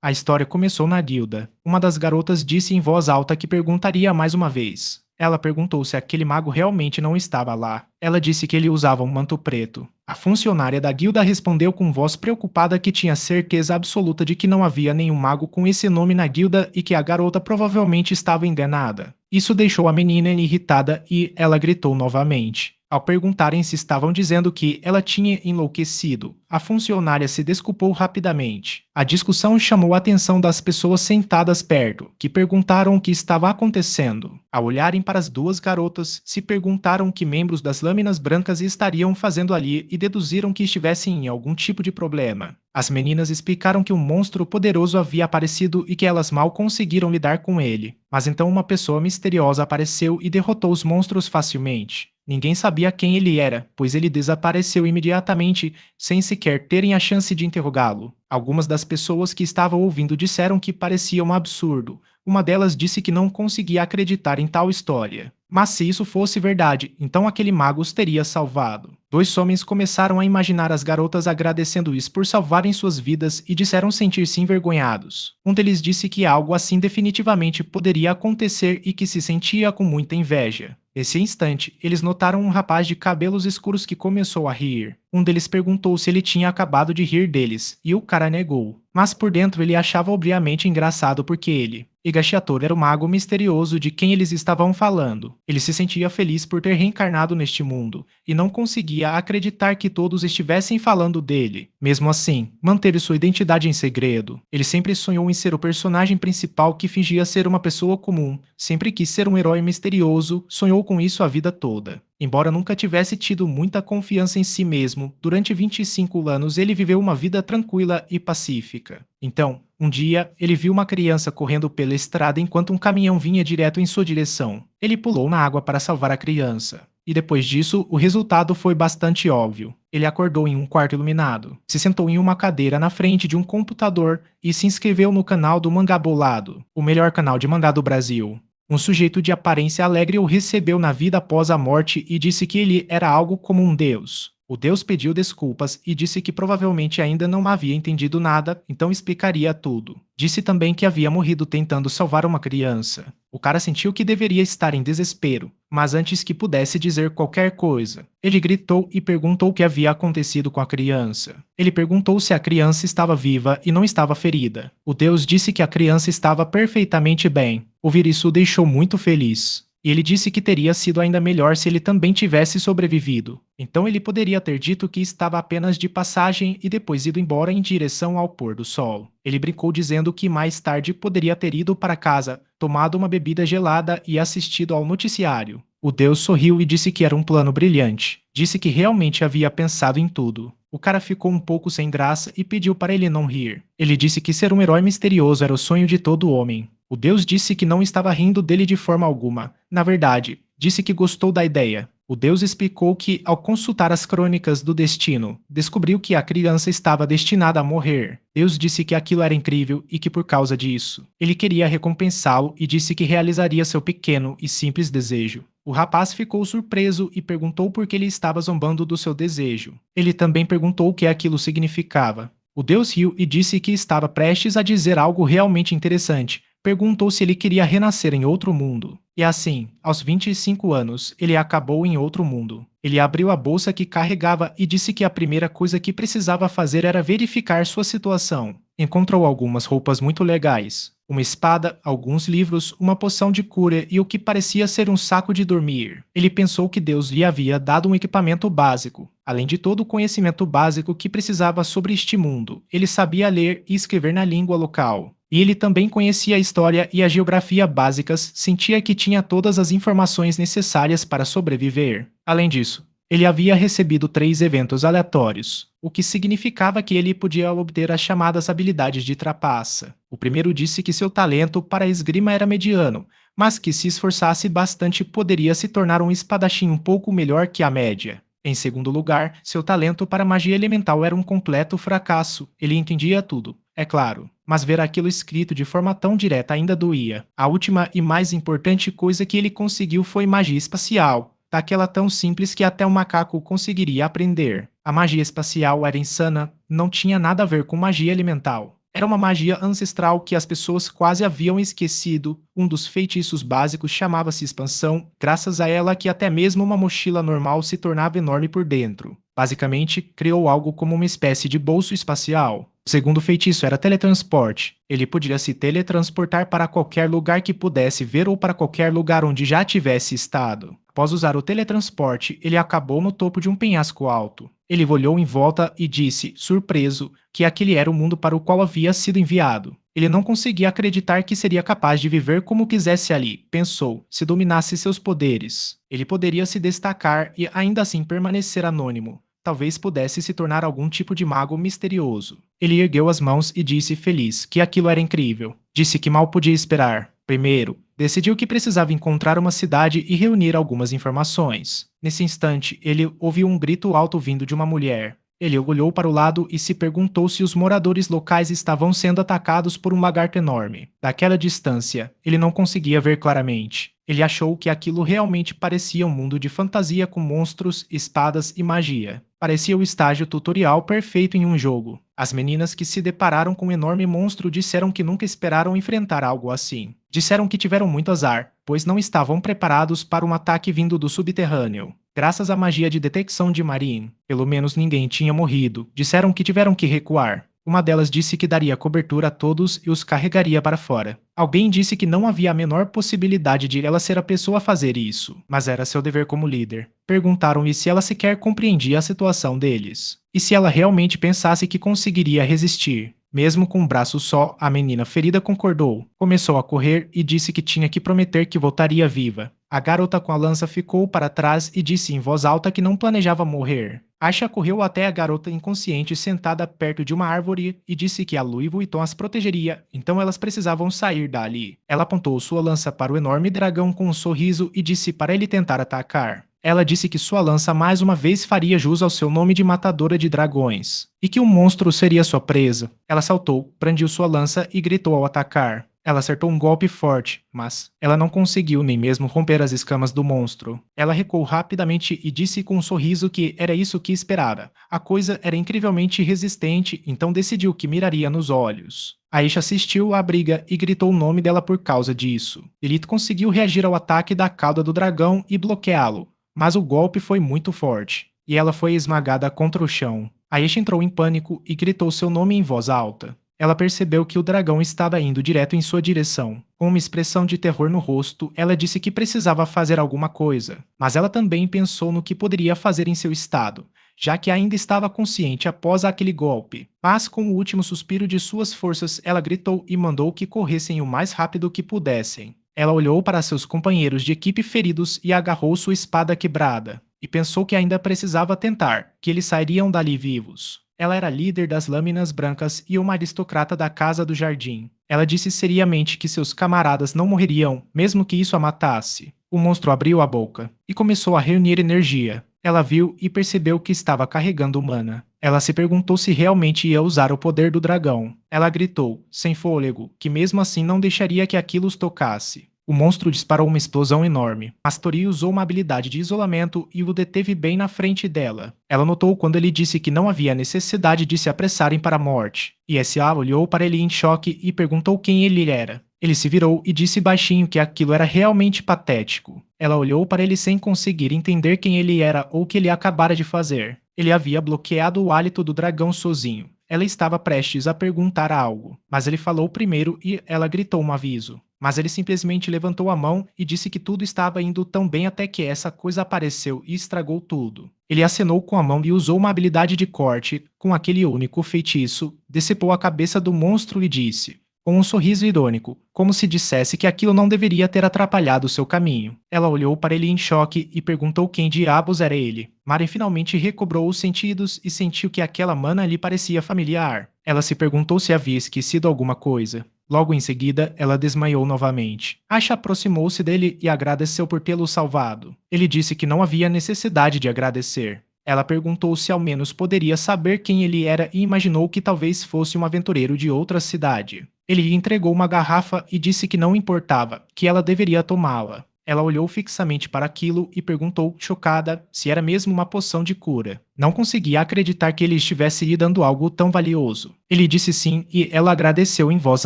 A história começou na guilda. Uma das garotas disse em voz alta que perguntaria mais uma vez. Ela perguntou se aquele mago realmente não estava lá. Ela disse que ele usava um manto preto. A funcionária da guilda respondeu com voz preocupada que tinha certeza absoluta de que não havia nenhum mago com esse nome na guilda e que a garota provavelmente estava enganada. Isso deixou a menina irritada e ela gritou novamente. Ao perguntarem se estavam dizendo que ela tinha enlouquecido, a funcionária se desculpou rapidamente. A discussão chamou a atenção das pessoas sentadas perto, que perguntaram o que estava acontecendo. Ao olharem para as duas garotas, se perguntaram que membros das lâminas brancas estariam fazendo ali e deduziram que estivessem em algum tipo de problema. As meninas explicaram que um monstro poderoso havia aparecido e que elas mal conseguiram lidar com ele. Mas então uma pessoa misteriosa apareceu e derrotou os monstros facilmente. Ninguém sabia quem ele era, pois ele desapareceu imediatamente, sem sequer terem a chance de interrogá-lo. Algumas das pessoas que estavam ouvindo disseram que parecia um absurdo. Uma delas disse que não conseguia acreditar em tal história. Mas se isso fosse verdade, então aquele mago os teria salvado. Dois homens começaram a imaginar as garotas agradecendo-os por salvarem suas vidas e disseram sentir-se envergonhados. Um deles disse que algo assim definitivamente poderia acontecer e que se sentia com muita inveja. Nesse instante, eles notaram um rapaz de cabelos escuros que começou a rir. Um deles perguntou se ele tinha acabado de rir deles, e o cara negou. Mas por dentro ele achava obviamente engraçado porque ele, Higashiator, era o mago misterioso de quem eles estavam falando. Ele se sentia feliz por ter reencarnado neste mundo, e não conseguia acreditar que todos estivessem falando dele. Mesmo assim, manteve sua identidade em segredo. Ele sempre sonhou em ser o personagem principal que fingia ser uma pessoa comum. Sempre quis ser um herói misterioso, sonhou com isso a vida toda. Embora nunca tivesse tido muita confiança em si mesmo, durante 25 anos ele viveu uma vida tranquila e pacífica. Então, um dia, ele viu uma criança correndo pela estrada enquanto um caminhão vinha direto em sua direção. Ele pulou na água para salvar a criança. E depois disso, o resultado foi bastante óbvio. Ele acordou em um quarto iluminado, se sentou em uma cadeira na frente de um computador e se inscreveu no canal do Mangá Bolado, o melhor canal de mangá do Brasil. Um sujeito de aparência alegre o recebeu na vida após a morte e disse que ele era algo como um deus. O deus pediu desculpas e disse que provavelmente ainda não havia entendido nada, então explicaria tudo. Disse também que havia morrido tentando salvar uma criança. O cara sentiu que deveria estar em desespero, mas antes que pudesse dizer qualquer coisa, ele gritou e perguntou o que havia acontecido com a criança. Ele perguntou se a criança estava viva e não estava ferida. O deus disse que a criança estava perfeitamente bem. Ouvir isso o deixou muito feliz. E ele disse que teria sido ainda melhor se ele também tivesse sobrevivido. Então ele poderia ter dito que estava apenas de passagem e depois ido embora em direção ao pôr do sol. Ele brincou dizendo que mais tarde poderia ter ido para casa, tomado uma bebida gelada e assistido ao noticiário. O deus sorriu e disse que era um plano brilhante. Disse que realmente havia pensado em tudo. O cara ficou um pouco sem graça e pediu para ele não rir. Ele disse que ser um herói misterioso era o sonho de todo homem. O deus disse que não estava rindo dele de forma alguma. Na verdade, disse que gostou da ideia. O deus explicou que, ao consultar as crônicas do destino, descobriu que a criança estava destinada a morrer. Deus disse que aquilo era incrível e que por causa disso, ele queria recompensá-lo e disse que realizaria seu pequeno e simples desejo. O rapaz ficou surpreso e perguntou por que ele estava zombando do seu desejo. Ele também perguntou o que aquilo significava. O deus riu e disse que estava prestes a dizer algo realmente interessante. Perguntou se ele queria renascer em outro mundo. E assim, aos 25 anos, ele acabou em outro mundo. Ele abriu a bolsa que carregava e disse que a primeira coisa que precisava fazer era verificar sua situação. Encontrou algumas roupas muito legais, uma espada, alguns livros, uma poção de cura e o que parecia ser um saco de dormir. Ele pensou que Deus lhe havia dado um equipamento básico, além de todo o conhecimento básico que precisava sobre este mundo. Ele sabia ler e escrever na língua local. E ele também conhecia a história e a geografia básicas, sentia que tinha todas as informações necessárias para sobreviver. Além disso, ele havia recebido 3 eventos aleatórios, o que significava que ele podia obter as chamadas habilidades de trapaça. O primeiro disse que seu talento para a esgrima era mediano, mas que se esforçasse bastante poderia se tornar um espadachim um pouco melhor que a média. Em segundo lugar, seu talento para magia elemental era um completo fracasso. Ele entendia tudo, é claro, mas ver aquilo escrito de forma tão direta ainda doía. A última e mais importante coisa que ele conseguiu foi magia espacial, daquela tão simples que até um macaco conseguiria aprender. A magia espacial era insana, não tinha nada a ver com magia elemental. Era uma magia ancestral que as pessoas quase haviam esquecido. Um dos feitiços básicos chamava-se expansão, graças a ela que até mesmo uma mochila normal se tornava enorme por dentro. Basicamente, criou algo como uma espécie de bolso espacial. O segundo feitiço era teletransporte. Ele podia se teletransportar para qualquer lugar que pudesse ver ou para qualquer lugar onde já tivesse estado. Após usar o teletransporte, ele acabou no topo de um penhasco alto. Ele olhou em volta e disse, surpreso, que aquele era o mundo para o qual havia sido enviado. Ele não conseguia acreditar que seria capaz de viver como quisesse ali, pensou, se dominasse seus poderes. Ele poderia se destacar e ainda assim permanecer anônimo. Talvez pudesse se tornar algum tipo de mago misterioso. Ele ergueu as mãos e disse feliz que aquilo era incrível. Disse que mal podia esperar. Primeiro, decidiu que precisava encontrar uma cidade e reunir algumas informações. Nesse instante, ele ouviu um grito alto vindo de uma mulher. Ele olhou para o lado e se perguntou se os moradores locais estavam sendo atacados por um lagarto enorme. Daquela distância, ele não conseguia ver claramente. Ele achou que aquilo realmente parecia um mundo de fantasia com monstros, espadas e magia. Parecia o estágio tutorial perfeito em um jogo. As meninas que se depararam com um enorme monstro disseram que nunca esperaram enfrentar algo assim. Disseram que tiveram muito azar, pois não estavam preparados para um ataque vindo do subterrâneo. Graças à magia de detecção de Marin, pelo menos ninguém tinha morrido. Disseram que tiveram que recuar. Uma delas disse que daria cobertura a todos e os carregaria para fora. Alguém disse que não havia a menor possibilidade de ela ser a pessoa a fazer isso, mas era seu dever como líder. Perguntaram-lhe se ela sequer compreendia a situação deles, e se ela realmente pensasse que conseguiria resistir. Mesmo com um braço só, a menina ferida concordou. Começou a correr e disse que tinha que prometer que voltaria viva. A garota com a lança ficou para trás e disse em voz alta que não planejava morrer. Aisha correu até a garota inconsciente sentada perto de uma árvore e disse que a Louis Vuitton as protegeria, então elas precisavam sair dali. Ela apontou sua lança para o enorme dragão com um sorriso e disse para ele tentar atacar. Ela disse que sua lança mais uma vez faria jus ao seu nome de matadora de dragões, e que um monstro seria sua presa. Ela saltou, brandiu sua lança e gritou ao atacar. Ela acertou um golpe forte, mas ela não conseguiu nem mesmo romper as escamas do monstro. Ela recuou rapidamente e disse com um sorriso que era isso que esperara. A coisa era incrivelmente resistente, então decidiu que miraria nos olhos. Aisha assistiu à briga e gritou o nome dela por causa disso. Lilith conseguiu reagir ao ataque da cauda do dragão e bloqueá-lo, mas o golpe foi muito forte, e ela foi esmagada contra o chão. Aisha entrou em pânico e gritou seu nome em voz alta. Ela percebeu que o dragão estava indo direto em sua direção. Com uma expressão de terror no rosto, ela disse que precisava fazer alguma coisa. Mas ela também pensou no que poderia fazer em seu estado, já que ainda estava consciente após aquele golpe. Mas com o último suspiro de suas forças, ela gritou e mandou que corressem o mais rápido que pudessem. Ela olhou para seus companheiros de equipe feridos e agarrou sua espada quebrada. E pensou que ainda precisava tentar, que eles sairiam dali vivos. Ela era líder das Lâminas Brancas e uma aristocrata da Casa do Jardim. Ela disse seriamente que seus camaradas não morreriam, mesmo que isso a matasse. O monstro abriu a boca e começou a reunir energia. Ela viu e percebeu que estava carregando mana. Ela se perguntou se realmente ia usar o poder do dragão. Ela gritou, sem fôlego, que mesmo assim não deixaria que aquilo os tocasse. O monstro disparou uma explosão enorme. Astori usou uma habilidade de isolamento e o deteve bem na frente dela. Ela notou quando ele disse que não havia necessidade de se apressarem para a morte. E S.A. olhou para ele em choque e perguntou quem ele era. Ele se virou e disse baixinho que aquilo era realmente patético. Ela olhou para ele sem conseguir entender quem ele era ou o que ele acabara de fazer. Ele havia bloqueado o hálito do dragão sozinho. Ela estava prestes a perguntar algo, mas ele falou primeiro e ela gritou um aviso. Mas ele simplesmente levantou a mão e disse que tudo estava indo tão bem até que essa coisa apareceu e estragou tudo. Ele acenou com a mão e usou uma habilidade de corte, com aquele único feitiço, decepou a cabeça do monstro e disse, com um sorriso irônico, como se dissesse que aquilo não deveria ter atrapalhado seu caminho. Ela olhou para ele em choque e perguntou quem diabos era ele. Mari finalmente recobrou os sentidos e sentiu que aquela mana lhe parecia familiar. Ela se perguntou se havia esquecido alguma coisa. Logo em seguida, ela desmaiou novamente. Aisha aproximou-se dele e agradeceu por tê-lo salvado. Ele disse que não havia necessidade de agradecer. Ela perguntou se ao menos poderia saber quem ele era e imaginou que talvez fosse um aventureiro de outra cidade. Ele lhe entregou uma garrafa e disse que não importava, que ela deveria tomá-la. Ela olhou fixamente para aquilo e perguntou, chocada, se era mesmo uma poção de cura. Não conseguia acreditar que ele estivesse lhe dando algo tão valioso. Ele disse sim e ela agradeceu em voz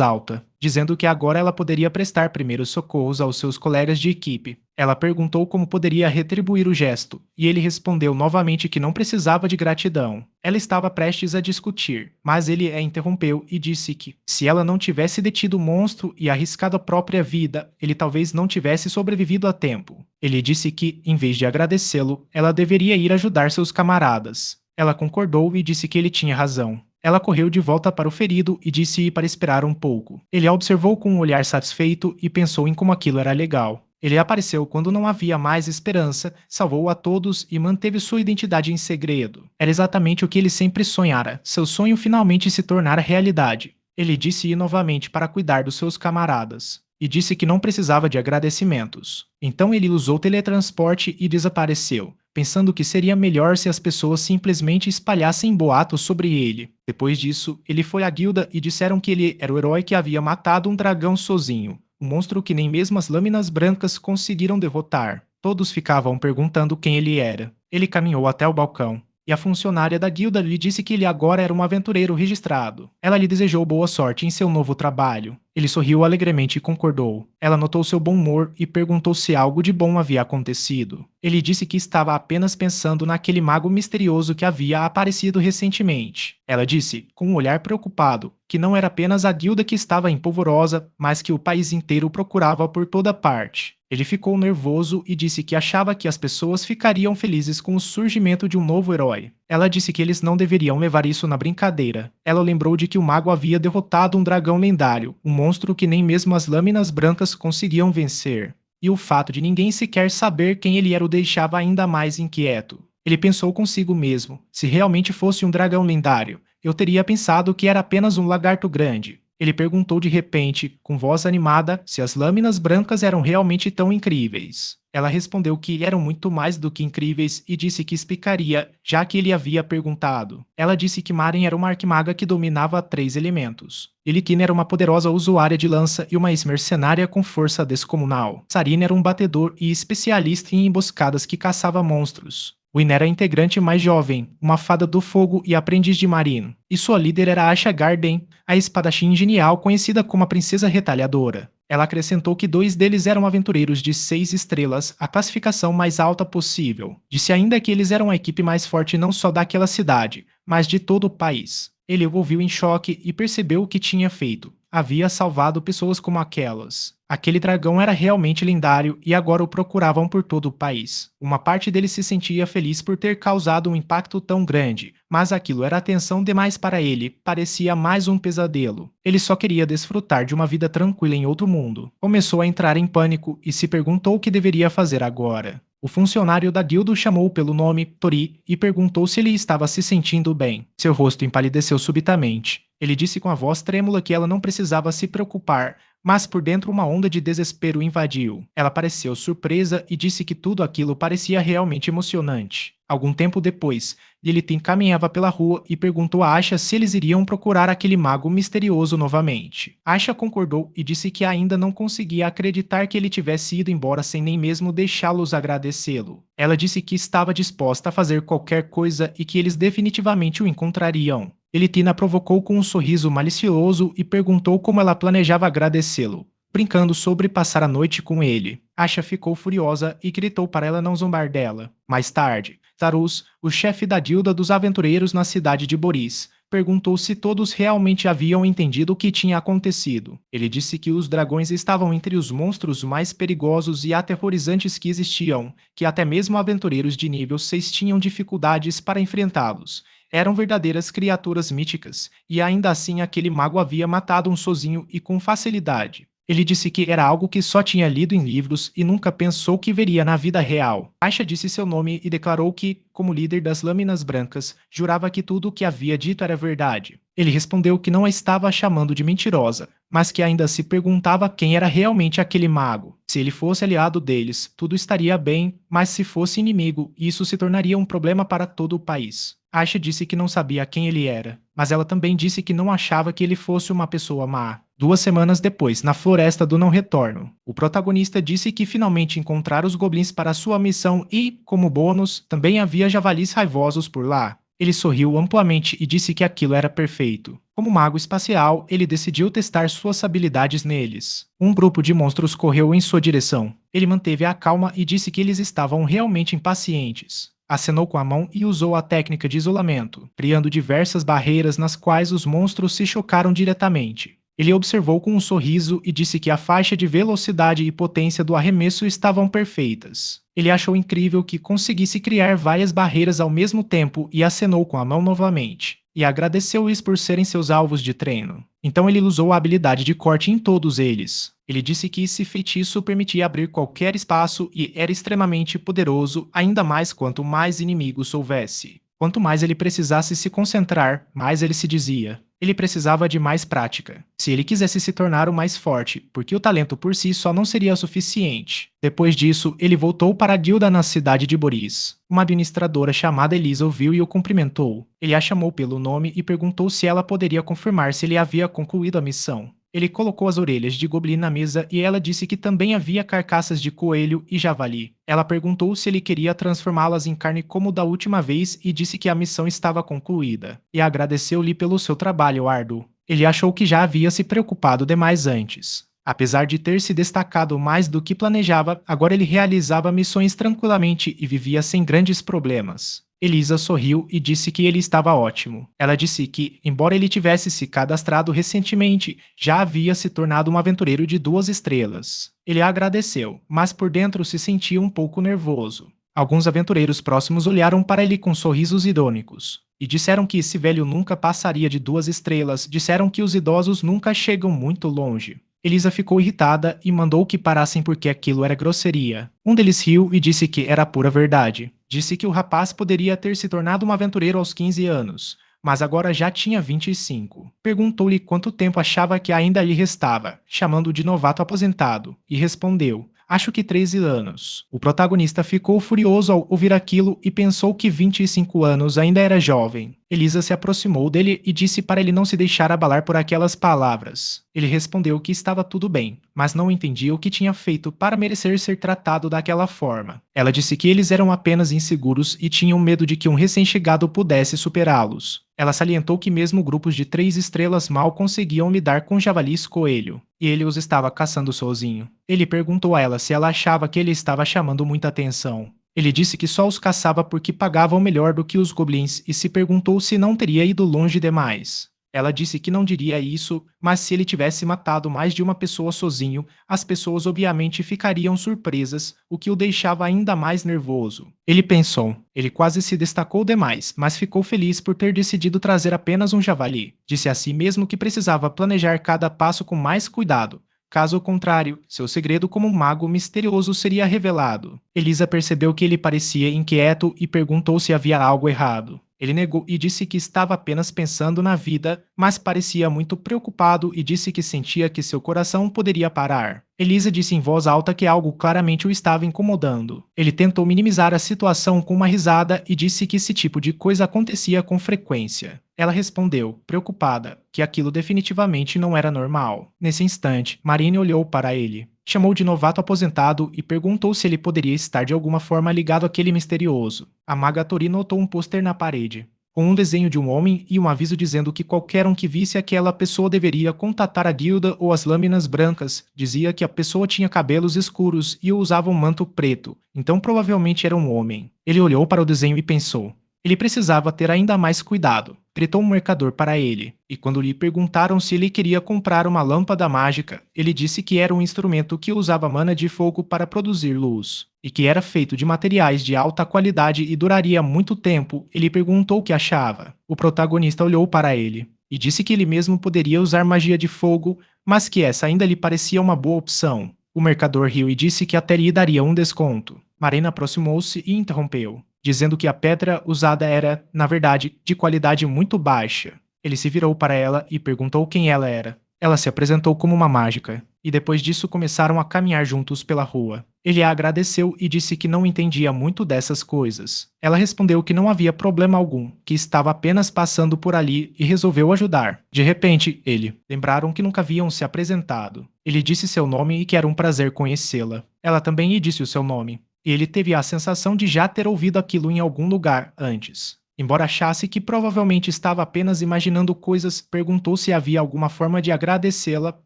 alta, dizendo que agora ela poderia prestar primeiros socorros aos seus colegas de equipe. Ela perguntou como poderia retribuir o gesto, e ele respondeu novamente que não precisava de gratidão. Ela estava prestes a discutir, mas ele a interrompeu e disse que, se ela não tivesse detido o monstro e arriscado a própria vida, ele talvez não tivesse sobrevivido a tempo. Ele disse que, em vez de agradecê-lo, ela deveria ir ajudar seus camaradas. Ela concordou e disse que ele tinha razão. Ela correu de volta para o ferido e disse para esperar um pouco. Ele a observou com um olhar satisfeito e pensou em como aquilo era legal. Ele apareceu quando não havia mais esperança, salvou a todos e manteve sua identidade em segredo. Era exatamente o que ele sempre sonhara, seu sonho finalmente se tornara realidade. Ele disse ir novamente para cuidar dos seus camaradas. E disse que não precisava de agradecimentos. Então ele usou teletransporte e desapareceu, pensando que seria melhor se as pessoas simplesmente espalhassem boatos sobre ele. Depois disso, ele foi à guilda e disseram que ele era o herói que havia matado um dragão sozinho, um monstro que nem mesmo as lâminas brancas conseguiram derrotar. Todos ficavam perguntando quem ele era. Ele caminhou até o balcão. E a funcionária da guilda lhe disse que ele agora era um aventureiro registrado. Ela lhe desejou boa sorte em seu novo trabalho. Ele sorriu alegremente e concordou. Ela notou seu bom humor e perguntou se algo de bom havia acontecido. Ele disse que estava apenas pensando naquele mago misterioso que havia aparecido recentemente. Ela disse, com um olhar preocupado, que não era apenas a guilda que estava em polvorosa, mas que o país inteiro o procurava por toda parte. Ele ficou nervoso e disse que achava que as pessoas ficariam felizes com o surgimento de um novo herói. Ela disse que eles não deveriam levar isso na brincadeira. Ela lembrou de que o mago havia derrotado um dragão lendário, um monstro que nem mesmo as lâminas brancas conseguiam vencer. E o fato de ninguém sequer saber quem ele era o deixava ainda mais inquieto. Ele pensou consigo mesmo, se realmente fosse um dragão lendário, eu teria pensado que era apenas um lagarto grande. Ele perguntou de repente, com voz animada, se as lâminas brancas eram realmente tão incríveis. Ela respondeu que eram muito mais do que incríveis e disse que explicaria, já que ele havia perguntado. Ela disse que Maren era uma arquimaga que dominava 3 elementos. Ilikina era uma poderosa usuária de lança e uma ex-mercenária com força descomunal. Sarina era um batedor e especialista em emboscadas que caçava monstros. Wynne era a integrante mais jovem, uma fada do fogo e aprendiz de Marine, e sua líder era Asha Garden, a espadachim genial conhecida como a Princesa Retalhadora. Ela acrescentou que 2 deles eram aventureiros de 6 estrelas, a classificação mais alta possível. Disse ainda que eles eram a equipe mais forte não só daquela cidade, mas de todo o país. Ele o ouviu em choque e percebeu o que tinha feito. Havia salvado pessoas como aquelas. Aquele dragão era realmente lendário e agora o procuravam por todo o país. Uma parte dele se sentia feliz por ter causado um impacto tão grande, mas aquilo era atenção demais para ele, parecia mais um pesadelo. Ele só queria desfrutar de uma vida tranquila em outro mundo. Começou a entrar em pânico e se perguntou o que deveria fazer agora. O funcionário da guilda o chamou pelo nome, Tori, e perguntou se ele estava se sentindo bem. Seu rosto empalideceu subitamente. Ele disse com a voz trêmula que ela não precisava se preocupar, mas por dentro uma onda de desespero invadiu. Ela pareceu surpresa e disse que tudo aquilo parecia realmente emocionante. Algum tempo depois, Lilith caminhava pela rua e perguntou a Asha se eles iriam procurar aquele mago misterioso novamente. Asha concordou e disse que ainda não conseguia acreditar que ele tivesse ido embora sem nem mesmo deixá-los agradecê-lo. Ela disse que estava disposta a fazer qualquer coisa e que eles definitivamente o encontrariam. Elitina provocou com um sorriso malicioso e perguntou como ela planejava agradecê-lo, brincando sobre passar a noite com ele. Asha ficou furiosa e gritou para ela não zombar dela. Mais tarde, Tarus, o chefe da guilda dos aventureiros na cidade de Boris, perguntou se todos realmente haviam entendido o que tinha acontecido. Ele disse que os dragões estavam entre os monstros mais perigosos e aterrorizantes que existiam, que até mesmo aventureiros de nível 6 tinham dificuldades para enfrentá-los. Eram verdadeiras criaturas míticas, e ainda assim aquele mago havia matado um sozinho e com facilidade. Ele disse que era algo que só tinha lido em livros e nunca pensou que veria na vida real. Aisha disse seu nome e declarou que, como líder das Lâminas Brancas, jurava que tudo o que havia dito era verdade. Ele respondeu que não a estava chamando de mentirosa, mas que ainda se perguntava quem era realmente aquele mago. Se ele fosse aliado deles, tudo estaria bem, mas se fosse inimigo, isso se tornaria um problema para todo o país. Aisha disse que não sabia quem ele era, mas ela também disse que não achava que ele fosse uma pessoa má. 2 semanas depois, na Floresta do Não Retorno, o protagonista disse que finalmente encontrara os goblins para sua missão e, como bônus, também havia javalis raivosos por lá. Ele sorriu amplamente e disse que aquilo era perfeito. Como mago espacial, ele decidiu testar suas habilidades neles. Um grupo de monstros correu em sua direção. Ele manteve a calma e disse que eles estavam realmente impacientes. Acenou com a mão e usou a técnica de isolamento, criando diversas barreiras nas quais os monstros se chocaram diretamente. Ele observou com um sorriso e disse que a faixa de velocidade e potência do arremesso estavam perfeitas. Ele achou incrível que conseguisse criar várias barreiras ao mesmo tempo e acenou com a mão novamente, e agradeceu-lhes por serem seus alvos de treino. Então ele usou a habilidade de corte em todos eles. Ele disse que esse feitiço permitia abrir qualquer espaço e era extremamente poderoso, ainda mais quanto mais inimigos houvesse. Quanto mais ele precisasse se concentrar, mais ele se dizia. Ele precisava de mais prática, se ele quisesse se tornar o mais forte, porque o talento por si só não seria suficiente. Depois disso, ele voltou para a guilda na cidade de Boris. Uma administradora chamada Elisa ouviu e o cumprimentou. Ele a chamou pelo nome e perguntou se ela poderia confirmar se ele havia concluído a missão. Ele colocou as orelhas de goblin na mesa e ela disse que também havia carcaças de coelho e javali. Ela perguntou se ele queria transformá-las em carne como da última vez e disse que a missão estava concluída. E agradeceu-lhe pelo seu trabalho árduo. Ele achou que já havia se preocupado demais antes. Apesar de ter se destacado mais do que planejava, agora ele realizava missões tranquilamente e vivia sem grandes problemas. Elisa sorriu e disse que ele estava ótimo. Ela disse que, embora ele tivesse se cadastrado recentemente, já havia se tornado um aventureiro de 2 estrelas. Ele agradeceu, mas por dentro se sentia um pouco nervoso. Alguns aventureiros próximos olharam para ele com sorrisos irônicos. E disseram que esse velho nunca passaria de 2 estrelas, disseram que os idosos nunca chegam muito longe. Elisa ficou irritada e mandou que parassem porque aquilo era grosseria. Um deles riu e disse que era pura verdade. Disse que o rapaz poderia ter se tornado um aventureiro aos 15 anos, mas agora já tinha 25. Perguntou-lhe quanto tempo achava que ainda lhe restava, chamando-o de novato aposentado, e respondeu: acho que 13 anos. O protagonista ficou furioso ao ouvir aquilo e pensou que 25 anos ainda era jovem. Elisa se aproximou dele e disse para ele não se deixar abalar por aquelas palavras. Ele respondeu que estava tudo bem, mas não entendia o que tinha feito para merecer ser tratado daquela forma. Ela disse que eles eram apenas inseguros e tinham medo de que um recém-chegado pudesse superá-los. Ela salientou que mesmo grupos de 3 estrelas mal conseguiam lidar com javalis coelho, e ele os estava caçando sozinho. Ele perguntou a ela se ela achava que ele estava chamando muita atenção. Ele disse que só os caçava porque pagavam melhor do que os goblins e se perguntou se não teria ido longe demais. Ela disse que não diria isso, mas se ele tivesse matado mais de uma pessoa sozinho, as pessoas obviamente ficariam surpresas, o que o deixava ainda mais nervoso. Ele pensou, ele quase se destacou demais, mas ficou feliz por ter decidido trazer apenas um javali. Disse a si mesmo que precisava planejar cada passo com mais cuidado. Caso contrário, seu segredo como um mago misterioso seria revelado. Elisa percebeu que ele parecia inquieto e perguntou se havia algo errado. Ele negou e disse que estava apenas pensando na vida, mas parecia muito preocupado e disse que sentia que seu coração poderia parar. Elisa disse em voz alta que algo claramente o estava incomodando. Ele tentou minimizar a situação com uma risada e disse que esse tipo de coisa acontecia com frequência. Ela respondeu, preocupada, que aquilo definitivamente não era normal. Nesse instante, Marine olhou para ele. Chamou de novato aposentado e perguntou se ele poderia estar de alguma forma ligado àquele misterioso. A maga Tori notou um pôster na parede, com um desenho de um homem e um aviso dizendo que qualquer um que visse aquela pessoa deveria contatar a guilda ou as lâminas brancas. Dizia que a pessoa tinha cabelos escuros e usava um manto preto, então provavelmente era um homem. Ele olhou para o desenho e pensou. Ele precisava ter ainda mais cuidado. Gritou um mercador para ele, e quando lhe perguntaram se ele queria comprar uma lâmpada mágica, ele disse que era um instrumento que usava mana de fogo para produzir luz, e que era feito de materiais de alta qualidade e duraria muito tempo. Ele perguntou o que achava. O protagonista olhou para ele, e disse que ele mesmo poderia usar magia de fogo, mas que essa ainda lhe parecia uma boa opção. O mercador riu e disse que até lhe daria um desconto. Marina aproximou-se e interrompeu, dizendo que a pedra usada era, na verdade, de qualidade muito baixa. Ele se virou para ela e perguntou quem ela era. Ela se apresentou como uma mágica, e depois disso começaram a caminhar juntos pela rua. Ele a agradeceu e disse que não entendia muito dessas coisas. Ela respondeu que não havia problema algum, que estava apenas passando por ali e resolveu ajudar. De repente, lembraram que nunca haviam se apresentado. Ele disse seu nome e que era um prazer conhecê-la. Ela também lhe disse o seu nome. E ele teve a sensação de já ter ouvido aquilo em algum lugar antes. Embora achasse que provavelmente estava apenas imaginando coisas, perguntou se havia alguma forma de agradecê-la,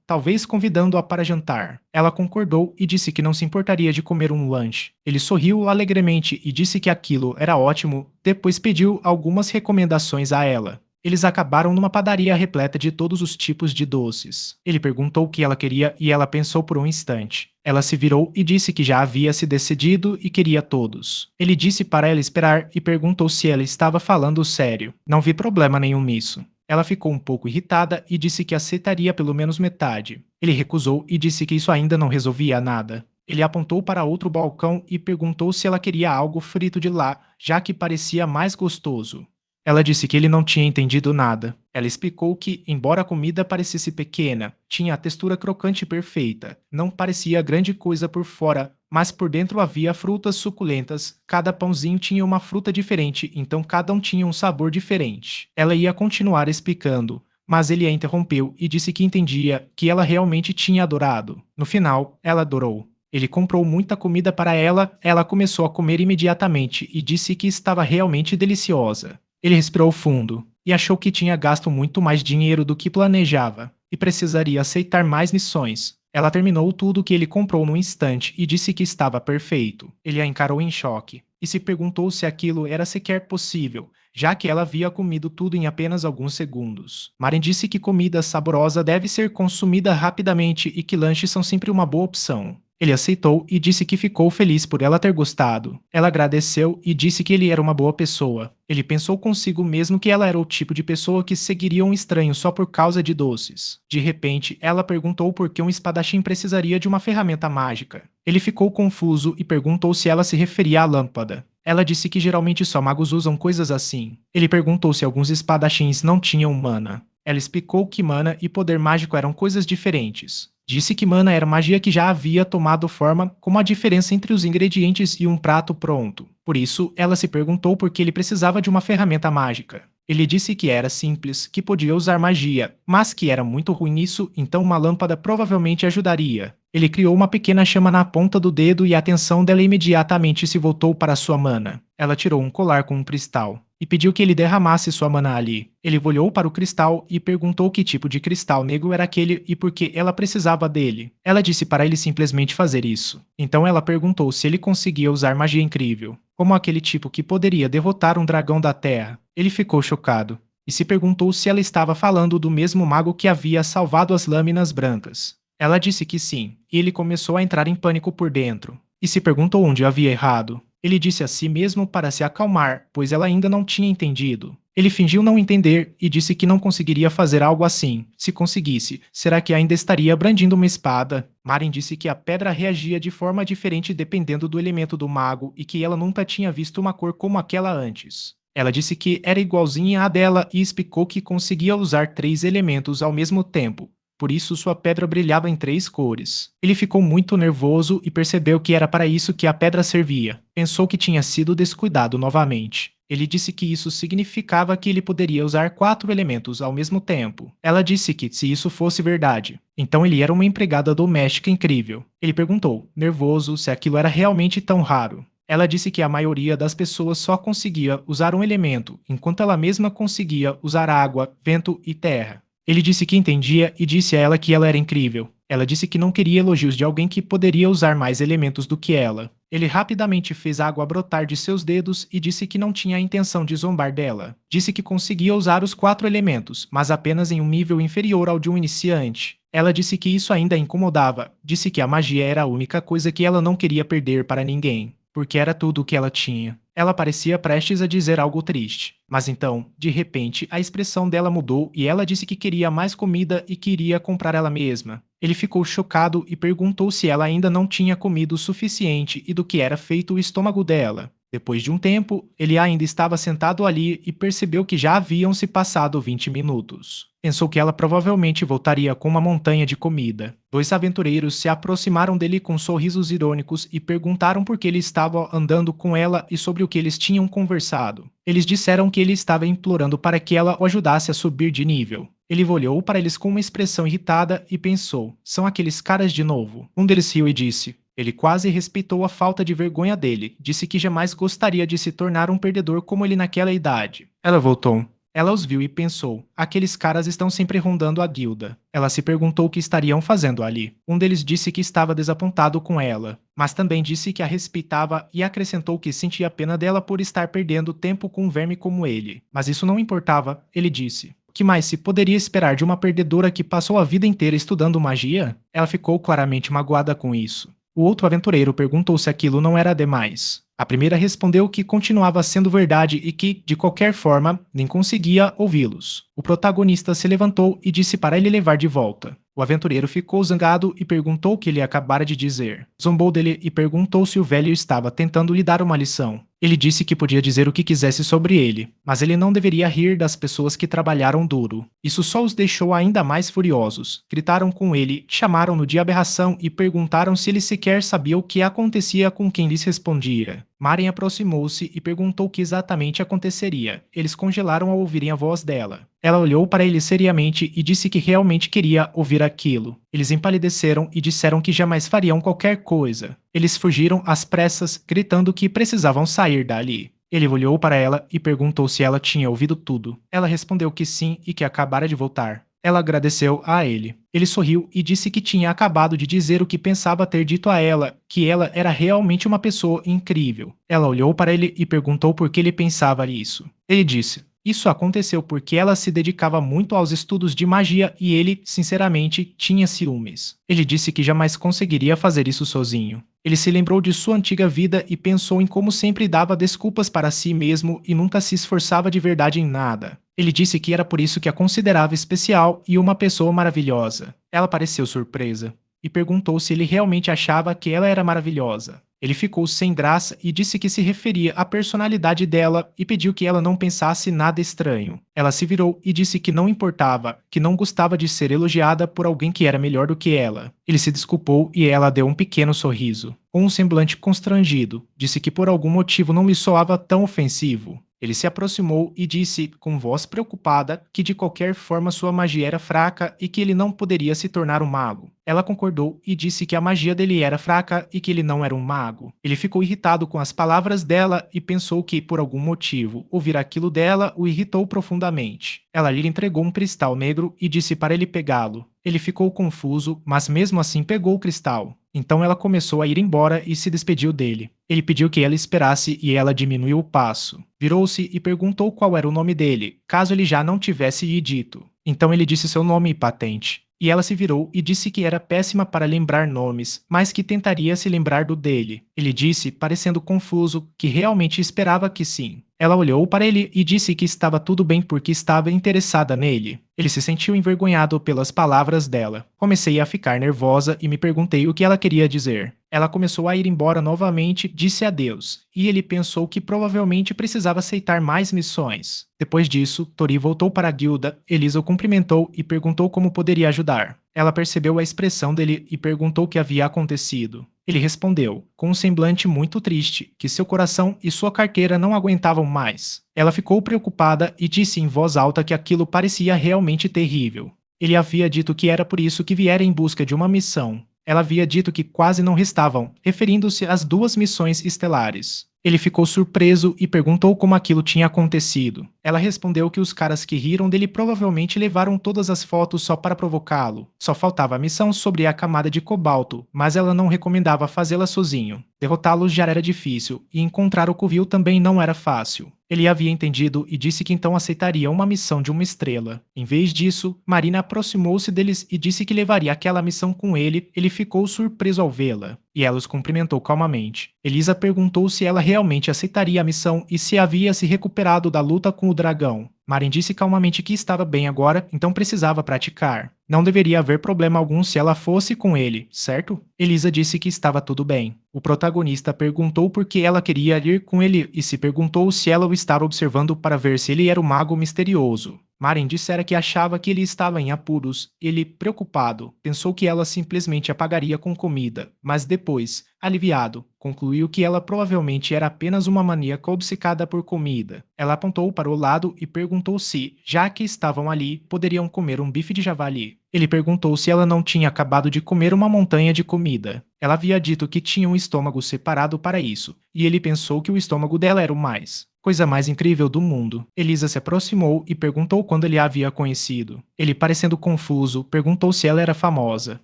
talvez convidando-a para jantar. Ela concordou e disse que não se importaria de comer um lanche. Ele sorriu alegremente e disse que aquilo era ótimo, depois pediu algumas recomendações a ela. Eles acabaram numa padaria repleta de todos os tipos de doces. Ele perguntou o que ela queria e ela pensou por um instante. Ela se virou e disse que já havia se decidido e queria todos. Ele disse para ela esperar e perguntou se ela estava falando sério. Não vi problema nenhum nisso. Ela ficou um pouco irritada e disse que aceitaria pelo menos metade. Ele recusou e disse que isso ainda não resolvia nada. Ele apontou para outro balcão e perguntou se ela queria algo frito de lá, já que parecia mais gostoso. Ela disse que ele não tinha entendido nada. Ela explicou que, embora a comida parecesse pequena, tinha a textura crocante perfeita. Não parecia grande coisa por fora, mas por dentro havia frutas suculentas. Cada pãozinho tinha uma fruta diferente, então cada um tinha um sabor diferente. Ela ia continuar explicando, mas ele a interrompeu e disse que entendia que ela realmente tinha adorado. No final, ela adorou. Ele comprou muita comida para ela começou a comer imediatamente e disse que estava realmente deliciosa. Ele respirou fundo e achou que tinha gasto muito mais dinheiro do que planejava e precisaria aceitar mais missões. Ela terminou tudo o que ele comprou num instante e disse que estava perfeito. Ele a encarou em choque e se perguntou se aquilo era sequer possível, já que ela havia comido tudo em apenas alguns segundos. Maren disse que comida saborosa deve ser consumida rapidamente e que lanches são sempre uma boa opção. Ele aceitou e disse que ficou feliz por ela ter gostado. Ela agradeceu e disse que ele era uma boa pessoa. Ele pensou consigo mesmo que ela era o tipo de pessoa que seguiria um estranho só por causa de doces. De repente, ela perguntou por que um espadachim precisaria de uma ferramenta mágica. Ele ficou confuso e perguntou se ela se referia à lâmpada. Ela disse que geralmente só magos usam coisas assim. Ele perguntou se alguns espadachins não tinham mana. Ela explicou que mana e poder mágico eram coisas diferentes. Disse que mana era magia que já havia tomado forma, como a diferença entre os ingredientes e um prato pronto. Por isso, ela se perguntou por que ele precisava de uma ferramenta mágica. Ele disse que era simples, que podia usar magia, mas que era muito ruim nisso, então uma lâmpada provavelmente ajudaria. Ele criou uma pequena chama na ponta do dedo e a atenção dela imediatamente se voltou para sua mana. Ela tirou um colar com um cristal e pediu que ele derramasse sua mana ali. Ele olhou para o cristal e perguntou que tipo de cristal negro era aquele e por que ela precisava dele. Ela disse para ele simplesmente fazer isso. Então ela perguntou se ele conseguia usar magia incrível, como aquele tipo que poderia derrotar um dragão da terra. Ele ficou chocado e se perguntou se ela estava falando do mesmo mago que havia salvado as lâminas brancas. Ela disse que sim, e ele começou a entrar em pânico por dentro, e se perguntou onde havia errado. Ele disse a si mesmo para se acalmar, pois ela ainda não tinha entendido. Ele fingiu não entender e disse que não conseguiria fazer algo assim. Se conseguisse, será que ainda estaria brandindo uma espada? Maren disse que a pedra reagia de forma diferente dependendo do elemento do mago e que ela nunca tinha visto uma cor como aquela antes. Ela disse que era igualzinha à dela e explicou que conseguia usar 3 elementos ao mesmo tempo. Por isso sua pedra brilhava em 3 cores. Ele ficou muito nervoso e percebeu que era para isso que a pedra servia. Pensou que tinha sido descuidado novamente. Ele disse que isso significava que ele poderia usar 4 elementos ao mesmo tempo. Ela disse que, se isso fosse verdade, então ele era uma empregada doméstica incrível. Ele perguntou, nervoso, se aquilo era realmente tão raro. Ela disse que a maioria das pessoas só conseguia usar um elemento, enquanto ela mesma conseguia usar água, vento e terra. Ele disse que entendia e disse a ela que ela era incrível. Ela disse que não queria elogios de alguém que poderia usar mais elementos do que ela. Ele rapidamente fez a água brotar de seus dedos e disse que não tinha a intenção de zombar dela. Disse que conseguia usar os 4 elementos, mas apenas em um nível inferior ao de um iniciante. Ela disse que isso ainda a incomodava. Disse que a magia era a única coisa que ela não queria perder para ninguém, porque era tudo o que ela tinha. Ela parecia prestes a dizer algo triste. Mas então, de repente, a expressão dela mudou e ela disse que queria mais comida e queria comprar ela mesma. Ele ficou chocado e perguntou se ela ainda não tinha comido o suficiente e do que era feito o estômago dela. Depois de um tempo, ele ainda estava sentado ali e percebeu que já haviam se passado 20 minutos. Pensou que ela provavelmente voltaria com uma montanha de comida. Dois aventureiros se aproximaram dele com sorrisos irônicos e perguntaram por que ele estava andando com ela e sobre o que eles tinham conversado. Eles disseram que ele estava implorando para que ela o ajudasse a subir de nível. Ele olhou para eles com uma expressão irritada e pensou: são aqueles caras de novo. Um deles riu e disse: ele quase respeitou a falta de vergonha dele. Disse que jamais gostaria de se tornar um perdedor como ele naquela idade. Ela voltou. Ela os viu e pensou: aqueles caras estão sempre rondando a guilda. Ela se perguntou o que estariam fazendo ali. Um deles disse que estava desapontado com ela, mas também disse que a respeitava e acrescentou que sentia pena dela por estar perdendo tempo com um verme como ele. Mas isso não importava, ele disse. O que mais se poderia esperar de uma perdedora que passou a vida inteira estudando magia? Ela ficou claramente magoada com isso. O outro aventureiro perguntou se aquilo não era demais. A primeira respondeu que continuava sendo verdade e que, de qualquer forma, nem conseguia ouvi-los. O protagonista se levantou e disse para ele levar de volta. O aventureiro ficou zangado e perguntou o que ele acabara de dizer. Zombou dele e perguntou se o velho estava tentando lhe dar uma lição. Ele disse que podia dizer o que quisesse sobre ele, mas ele não deveria rir das pessoas que trabalharam duro. Isso só os deixou ainda mais furiosos. Gritaram com ele, chamaram-no de aberração e perguntaram se ele sequer sabia o que acontecia com quem lhes respondia. Maren aproximou-se e perguntou o que exatamente aconteceria. Eles congelaram ao ouvirem a voz dela. Ela olhou para ele seriamente e disse que realmente queria ouvir aquilo. Eles empalideceram e disseram que jamais fariam qualquer coisa. Eles fugiram às pressas, gritando que precisavam sair dali. Ele olhou para ela e perguntou se ela tinha ouvido tudo. Ela respondeu que sim e que acabara de voltar. Ela agradeceu a ele. Ele sorriu e disse que tinha acabado de dizer o que pensava ter dito a ela, que ela era realmente uma pessoa incrível. Ela olhou para ele e perguntou por que ele pensava isso. Ele disse: isso aconteceu porque ela se dedicava muito aos estudos de magia e ele, sinceramente, tinha ciúmes. Ele disse que jamais conseguiria fazer isso sozinho. Ele se lembrou de sua antiga vida e pensou em como sempre dava desculpas para si mesmo e nunca se esforçava de verdade em nada. Ele disse que era por isso que a considerava especial e uma pessoa maravilhosa. Ela pareceu surpresa e perguntou se ele realmente achava que ela era maravilhosa. Ele ficou sem graça e disse que se referia à personalidade dela e pediu que ela não pensasse nada estranho. Ela se virou e disse que não importava, que não gostava de ser elogiada por alguém que era melhor do que ela. Ele se desculpou e ela deu um pequeno sorriso. Com um semblante constrangido, disse que por algum motivo não lhe soava tão ofensivo. Ele se aproximou e disse, com voz preocupada, que de qualquer forma sua magia era fraca e que ele não poderia se tornar um mago. Ela concordou e disse que a magia dele era fraca e que ele não era um mago. Ele ficou irritado com as palavras dela e pensou que, por algum motivo, ouvir aquilo dela o irritou profundamente. Ela lhe entregou um cristal negro e disse para ele pegá-lo. Ele ficou confuso, mas mesmo assim pegou o cristal. Então ela começou a ir embora e se despediu dele. Ele pediu que ela esperasse e ela diminuiu o passo. Virou-se e perguntou qual era o nome dele, caso ele já não tivesse lhe dito. Então ele disse seu nome e patente. E ela se virou e disse que era péssima para lembrar nomes, mas que tentaria se lembrar do dele. Ele disse, parecendo confuso, que realmente esperava que sim. Ela olhou para ele e disse que estava tudo bem porque estava interessada nele. Ele se sentiu envergonhado pelas palavras dela. Comecei a ficar nervosa e me perguntei o que ela queria dizer. Ela começou a ir embora novamente, disse adeus, e ele pensou que provavelmente precisava aceitar mais missões. Depois disso, Tori voltou para a guilda, Elisa o cumprimentou e perguntou como poderia ajudar. Ela percebeu a expressão dele e perguntou o que havia acontecido. Ele respondeu, com um semblante muito triste, que seu coração e sua carteira não aguentavam mais. Ela ficou preocupada e disse em voz alta que aquilo parecia realmente terrível. Ele havia dito que era por isso que viera em busca de uma missão. Ela havia dito que quase não restavam, referindo-se às 2 missões estelares. Ele ficou surpreso e perguntou como aquilo tinha acontecido. Ela respondeu que os caras que riram dele provavelmente levaram todas as fotos só para provocá-lo. Só faltava a missão sobre a camada de cobalto, mas ela não recomendava fazê-la sozinho. Derrotá-los já era difícil, e encontrar o covil também não era fácil. Ele havia entendido e disse que então aceitaria uma missão de uma estrela. Em vez disso, Marina aproximou-se deles e disse que levaria aquela missão com ele. Ele ficou surpreso ao vê-la. e ela os cumprimentou calmamente. Elisa perguntou se ela realmente aceitaria a missão e se havia se recuperado da luta com o dragão. Marin disse calmamente que estava bem agora, então precisava praticar. Não deveria haver problema algum se ela fosse com ele, certo? Elisa disse que estava tudo bem. O protagonista perguntou por que ela queria ir com ele e se perguntou se ela o estava observando para ver se ele era o mago misterioso. Marin dissera que achava que ele estava em apuros. Ele, preocupado, pensou que ela simplesmente apagaria com comida, mas depois, aliviado, concluiu que ela provavelmente era apenas uma maníaca obcecada por comida. Ela apontou para o lado e perguntou se, já que estavam ali, poderiam comer um bife de javali. Ele perguntou se ela não tinha acabado de comer uma montanha de comida. Ela havia dito que tinha um estômago separado para isso, e ele pensou que o estômago dela era o mais. Coisa mais incrível do mundo. Elisa se aproximou e perguntou quando ele a havia conhecido. Ele, parecendo confuso, perguntou se ela era famosa.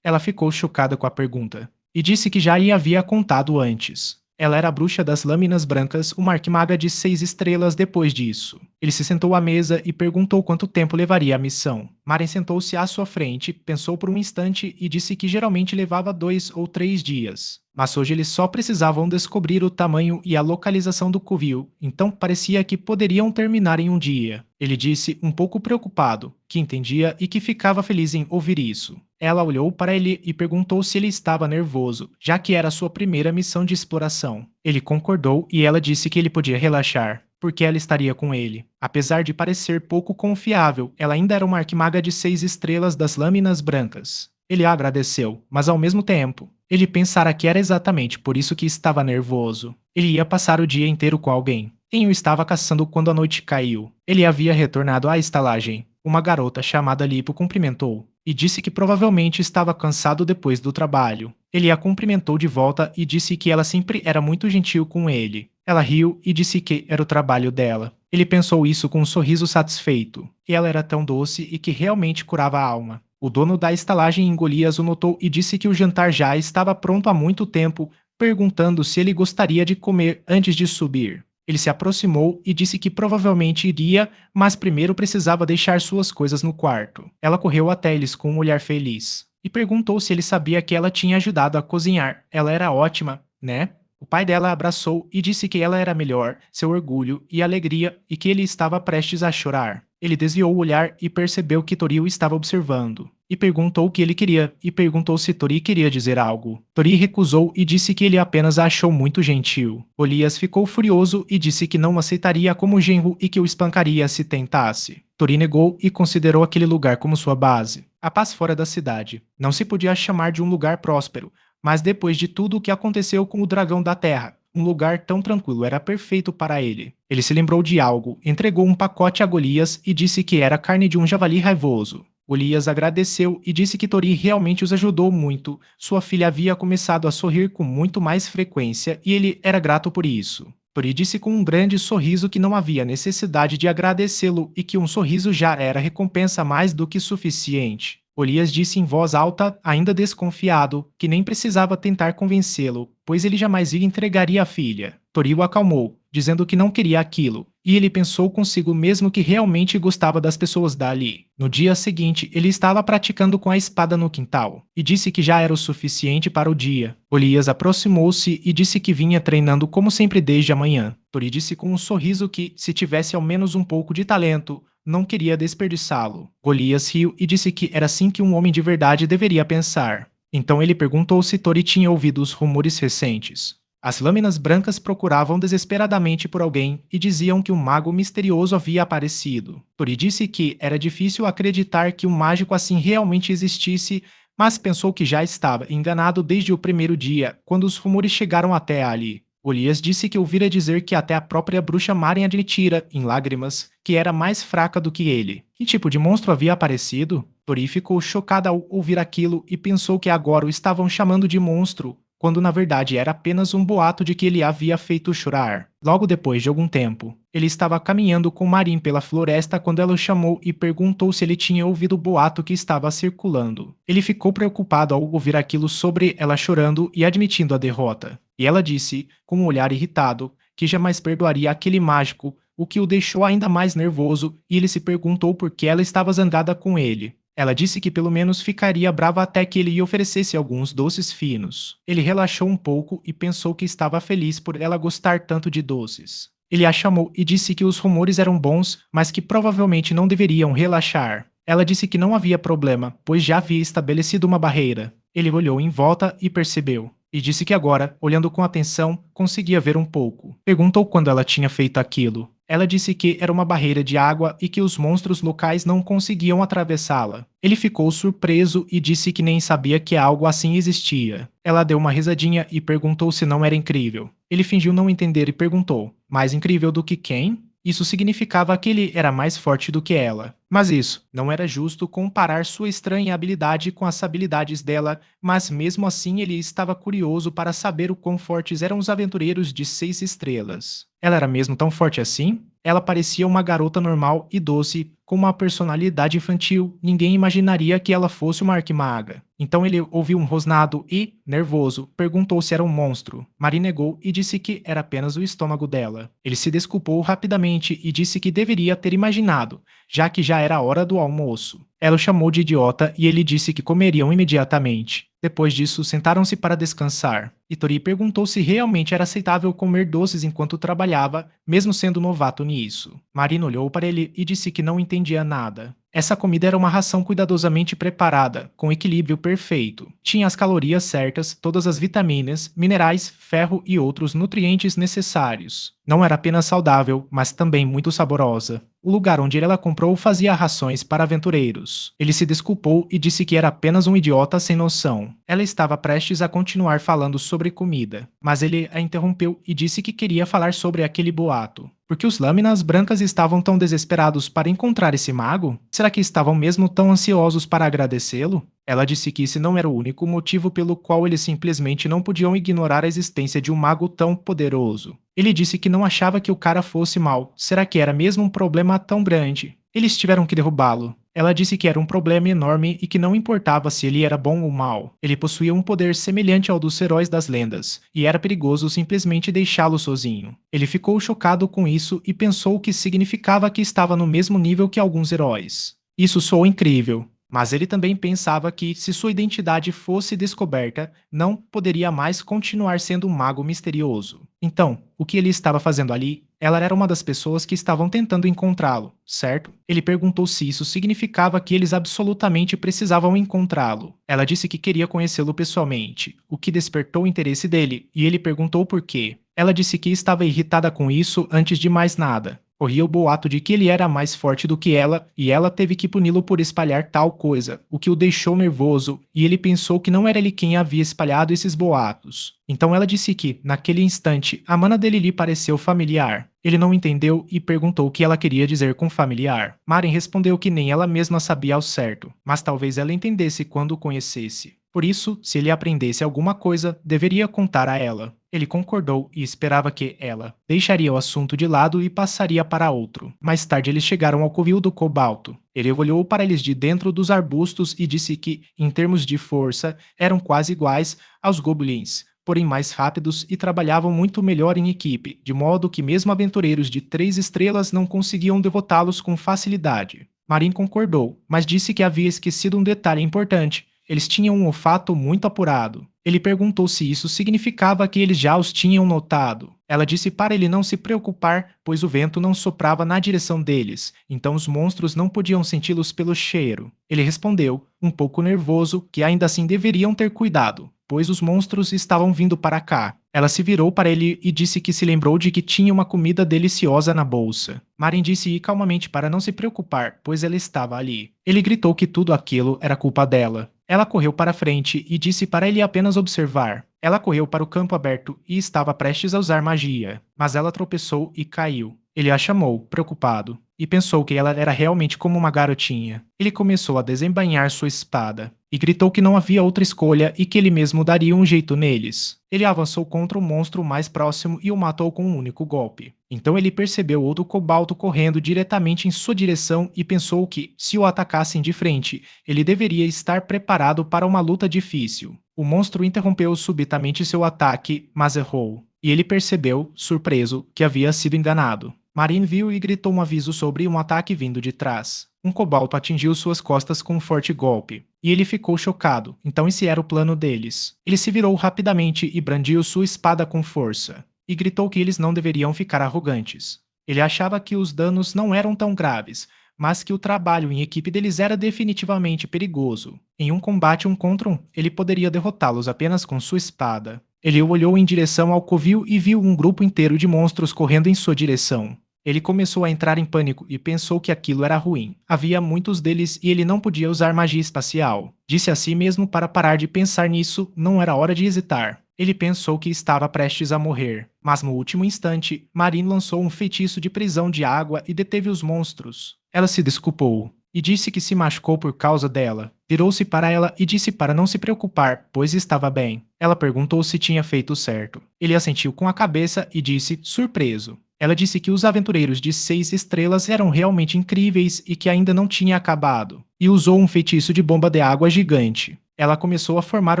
Ela ficou chocada com a pergunta e disse que já lhe havia contado antes. Ela era a bruxa das lâminas brancas, uma arquimaga de 6 estrelas depois disso. Ele se sentou à mesa e perguntou quanto tempo levaria a missão. Maren sentou-se à sua frente, pensou por um instante e disse que geralmente levava 2 ou 3 dias. Mas hoje eles só precisavam descobrir o tamanho e a localização do covil, então parecia que poderiam terminar em um dia. Ele disse, um pouco preocupado, que entendia e que ficava feliz em ouvir isso. Ela olhou para ele e perguntou se ele estava nervoso, já que era sua primeira missão de exploração. Ele concordou e ela disse que ele podia relaxar, porque ela estaria com ele. Apesar de parecer pouco confiável, ela ainda era uma arquimaga de 6 estrelas das lâminas brancas. Ele a agradeceu, mas ao mesmo tempo, ele pensara que era exatamente por isso que estava nervoso. Ele ia passar o dia inteiro com alguém. Quem o estava caçando quando a noite caiu? Ele havia retornado à estalagem. Uma garota chamada Lipo cumprimentou e disse que provavelmente estava cansado depois do trabalho. Ele a cumprimentou de volta e disse que ela sempre era muito gentil com ele. Ela riu e disse que era o trabalho dela. Ele pensou isso com um sorriso satisfeito. E ela era tão doce e que realmente curava a alma. O dono da estalagem em Golias o notou e disse que o jantar já estava pronto há muito tempo, perguntando se ele gostaria de comer antes de subir. Ele se aproximou e disse que provavelmente iria, mas primeiro precisava deixar suas coisas no quarto. Ela correu até eles com um olhar feliz e perguntou se ele sabia que ela tinha ajudado a cozinhar. Ela era ótima, né? O pai dela a abraçou e disse que ela era melhor, seu orgulho e alegria, e que ele estava prestes a chorar. Ele desviou o olhar e percebeu que Tori o estava observando. E perguntou o que ele queria, e perguntou se Tori queria dizer algo. Tori recusou e disse que ele apenas a achou muito gentil. Golias ficou furioso e disse que não aceitaria como genro e que o espancaria se tentasse. Tori negou e considerou aquele lugar como sua base. A paz fora da cidade. Não se podia chamar de um lugar próspero, mas depois de tudo o que aconteceu com o dragão da terra, um lugar tão tranquilo era perfeito para ele. Ele se lembrou de algo, entregou um pacote a Golias e disse que era carne de um javali raivoso. Golias agradeceu e disse que Tori realmente os ajudou muito. Sua filha havia começado a sorrir com muito mais frequência e ele era grato por isso. Tori disse com um grande sorriso que não havia necessidade de agradecê-lo e que um sorriso já era recompensa mais do que suficiente. Golias disse em voz alta, ainda desconfiado, que nem precisava tentar convencê-lo, pois ele jamais lhe entregaria a filha. Tori o acalmou, dizendo que não queria aquilo, e ele pensou consigo mesmo que realmente gostava das pessoas dali. No dia seguinte, ele estava praticando com a espada no quintal, e disse que já era o suficiente para o dia. Golias aproximou-se e disse que vinha treinando como sempre desde a manhã. Tori disse com um sorriso que, se tivesse ao menos um pouco de talento, não queria desperdiçá-lo. Golias riu e disse que era assim que um homem de verdade deveria pensar. Então ele perguntou se Tori tinha ouvido os rumores recentes. As lâminas brancas procuravam desesperadamente por alguém e diziam que um mago misterioso havia aparecido. Tori disse que era difícil acreditar que um mágico assim realmente existisse, mas pensou que já estava enganado desde o primeiro dia, quando os rumores chegaram até ali. Golias disse que ouvira dizer que até a própria bruxa Maren admitira, em lágrimas, que era mais fraca do que ele. Que tipo de monstro havia aparecido? Tori ficou chocada ao ouvir aquilo e pensou que agora o estavam chamando de monstro, quando na verdade era apenas um boato de que ele havia feito chorar. Logo depois de algum tempo, ele estava caminhando com Marin pela floresta quando ela o chamou e perguntou se ele tinha ouvido o boato que estava circulando. Ele ficou preocupado ao ouvir aquilo sobre ela chorando e admitindo a derrota. E ela disse, com um olhar irritado, que jamais perdoaria aquele mágico, o que o deixou ainda mais nervoso, e ele se perguntou por que ela estava zangada com ele. Ela disse que pelo menos ficaria brava até que ele lhe oferecesse alguns doces finos. Ele relaxou um pouco e pensou que estava feliz por ela gostar tanto de doces. Ele a chamou e disse que os rumores eram bons, mas que provavelmente não deveriam relaxar. Ela disse que não havia problema, pois já havia estabelecido uma barreira. Ele olhou em volta e percebeu. E disse que agora, olhando com atenção, conseguia ver um pouco. Perguntou quando ela tinha feito aquilo. Ela disse que era uma barreira de água e que os monstros locais não conseguiam atravessá-la. Ele ficou surpreso e disse que nem sabia que algo assim existia. Ela deu uma risadinha e perguntou se não era incrível. Ele fingiu não entender e perguntou: mais incrível do que quem? Isso significava que ele era mais forte do que ela. Mas isso, não era justo comparar sua estranha habilidade com as habilidades dela, mas mesmo assim ele estava curioso para saber o quão fortes eram os aventureiros de 6 estrelas. Ela era mesmo tão forte assim? Ela parecia uma garota normal e doce, com uma personalidade infantil. Ninguém imaginaria que ela fosse uma arquimaga. Então ele ouviu um rosnado e, nervoso, perguntou se era um monstro. Mari negou e disse que era apenas o estômago dela. Ele se desculpou rapidamente e disse que deveria ter imaginado, já que já era a hora do almoço. Ela o chamou de idiota e ele disse que comeriam imediatamente. Depois disso, sentaram-se para descansar. Itori perguntou se realmente era aceitável comer doces enquanto trabalhava, mesmo sendo novato nisso. Marina olhou para ele e disse que não entendia nada. Essa comida era uma ração cuidadosamente preparada, com equilíbrio perfeito. Tinha as calorias certas, todas as vitaminas, minerais, ferro e outros nutrientes necessários. Não era apenas saudável, mas também muito saborosa. O lugar onde ela comprou fazia rações para aventureiros. Ele se desculpou e disse que era apenas um idiota sem noção. Ela estava prestes a continuar falando sobre comida, mas ele a interrompeu e disse que queria falar sobre aquele boato. Por que os Lâminas Brancas estavam tão desesperados para encontrar esse mago? Será que estavam mesmo tão ansiosos para agradecê-lo? Ela disse que esse não era o único motivo pelo qual eles simplesmente não podiam ignorar a existência de um mago tão poderoso. Ele disse que não achava que o cara fosse mau. Será que era mesmo um problema tão grande? Eles tiveram que derrubá-lo. Ela disse que era um problema enorme e que não importava se ele era bom ou mau. Ele possuía um poder semelhante ao dos heróis das lendas, e era perigoso simplesmente deixá-lo sozinho. Ele ficou chocado com isso e pensou que significava que estava no mesmo nível que alguns heróis. Isso soou incrível. Mas ele também pensava que, se sua identidade fosse descoberta, não poderia mais continuar sendo um mago misterioso. Então, o que ele estava fazendo ali? Ela era uma das pessoas que estavam tentando encontrá-lo, certo? Ele perguntou se isso significava que eles absolutamente precisavam encontrá-lo. Ela disse que queria conhecê-lo pessoalmente, o que despertou o interesse dele, e ele perguntou por quê. Ela disse que estava irritada com isso antes de mais nada. Corria o boato de que ele era mais forte do que ela, e ela teve que puni-lo por espalhar tal coisa, o que o deixou nervoso, e ele pensou que não era ele quem havia espalhado esses boatos. Então ela disse que, naquele instante, a mana dele lhe pareceu familiar. Ele não entendeu e perguntou o que ela queria dizer com familiar. Maren respondeu que nem ela mesma sabia ao certo, mas talvez ela entendesse quando o conhecesse. Por isso, se ele aprendesse alguma coisa, deveria contar a ela. Ele concordou e esperava que ela deixaria o assunto de lado e passaria para outro. Mais tarde eles chegaram ao covil do cobalto. Ele olhou para eles de dentro dos arbustos e disse que, em termos de força, eram quase iguais aos goblins, porém mais rápidos e trabalhavam muito melhor em equipe, de modo que mesmo aventureiros de 3 estrelas não conseguiam derrotá-los com facilidade. Marin concordou, mas disse que havia esquecido um detalhe importante. Eles tinham um olfato muito apurado. Ele perguntou se isso significava que eles já os tinham notado. Ela disse para ele não se preocupar, pois o vento não soprava na direção deles, então os monstros não podiam senti-los pelo cheiro. Ele respondeu, um pouco nervoso, que ainda assim deveriam ter cuidado, pois os monstros estavam vindo para cá. Ela se virou para ele e disse que se lembrou de que tinha uma comida deliciosa na bolsa. Marin disse ir calmamente para não se preocupar, pois ela estava ali. Ele gritou que tudo aquilo era culpa dela. Ela correu para frente e disse para ele apenas observar. Ela correu para o campo aberto e estava prestes a usar magia, mas ela tropeçou e caiu. Ele a chamou, preocupado, e pensou que ela era realmente como uma garotinha. Ele começou a desembainhar sua espada, e gritou que não havia outra escolha e que ele mesmo daria um jeito neles. Ele avançou contra o monstro mais próximo e o matou com um único golpe. Então ele percebeu outro cobalto correndo diretamente em sua direção e pensou que, se o atacassem de frente, ele deveria estar preparado para uma luta difícil. O monstro interrompeu subitamente seu ataque, mas errou. E ele percebeu, surpreso, que havia sido enganado. Marin viu e gritou um aviso sobre um ataque vindo de trás. Um cobalto atingiu suas costas com um forte golpe, e ele ficou chocado, então esse era o plano deles. Ele se virou rapidamente e brandiu sua espada com força, e gritou que eles não deveriam ficar arrogantes. Ele achava que os danos não eram tão graves, mas que o trabalho em equipe deles era definitivamente perigoso. Em um combate contra um, ele poderia derrotá-los apenas com sua espada. Ele olhou em direção ao covil e viu um grupo inteiro de monstros correndo em sua direção. Ele começou a entrar em pânico e pensou que aquilo era ruim. Havia muitos deles e ele não podia usar magia espacial. Disse a si mesmo para parar de pensar nisso, não era hora de hesitar. Ele pensou que estava prestes a morrer, mas no último instante, Marin lançou um feitiço de prisão de água e deteve os monstros. Ela se desculpou e disse que se machucou por causa dela. Virou-se para ela e disse para não se preocupar, pois estava bem. Ela perguntou se tinha feito certo. Ele assentiu com a cabeça e disse, surpreso. Ela disse que os aventureiros de 6 estrelas eram realmente incríveis e que ainda não tinha acabado, e usou um feitiço de bomba de água gigante. Ela começou a formar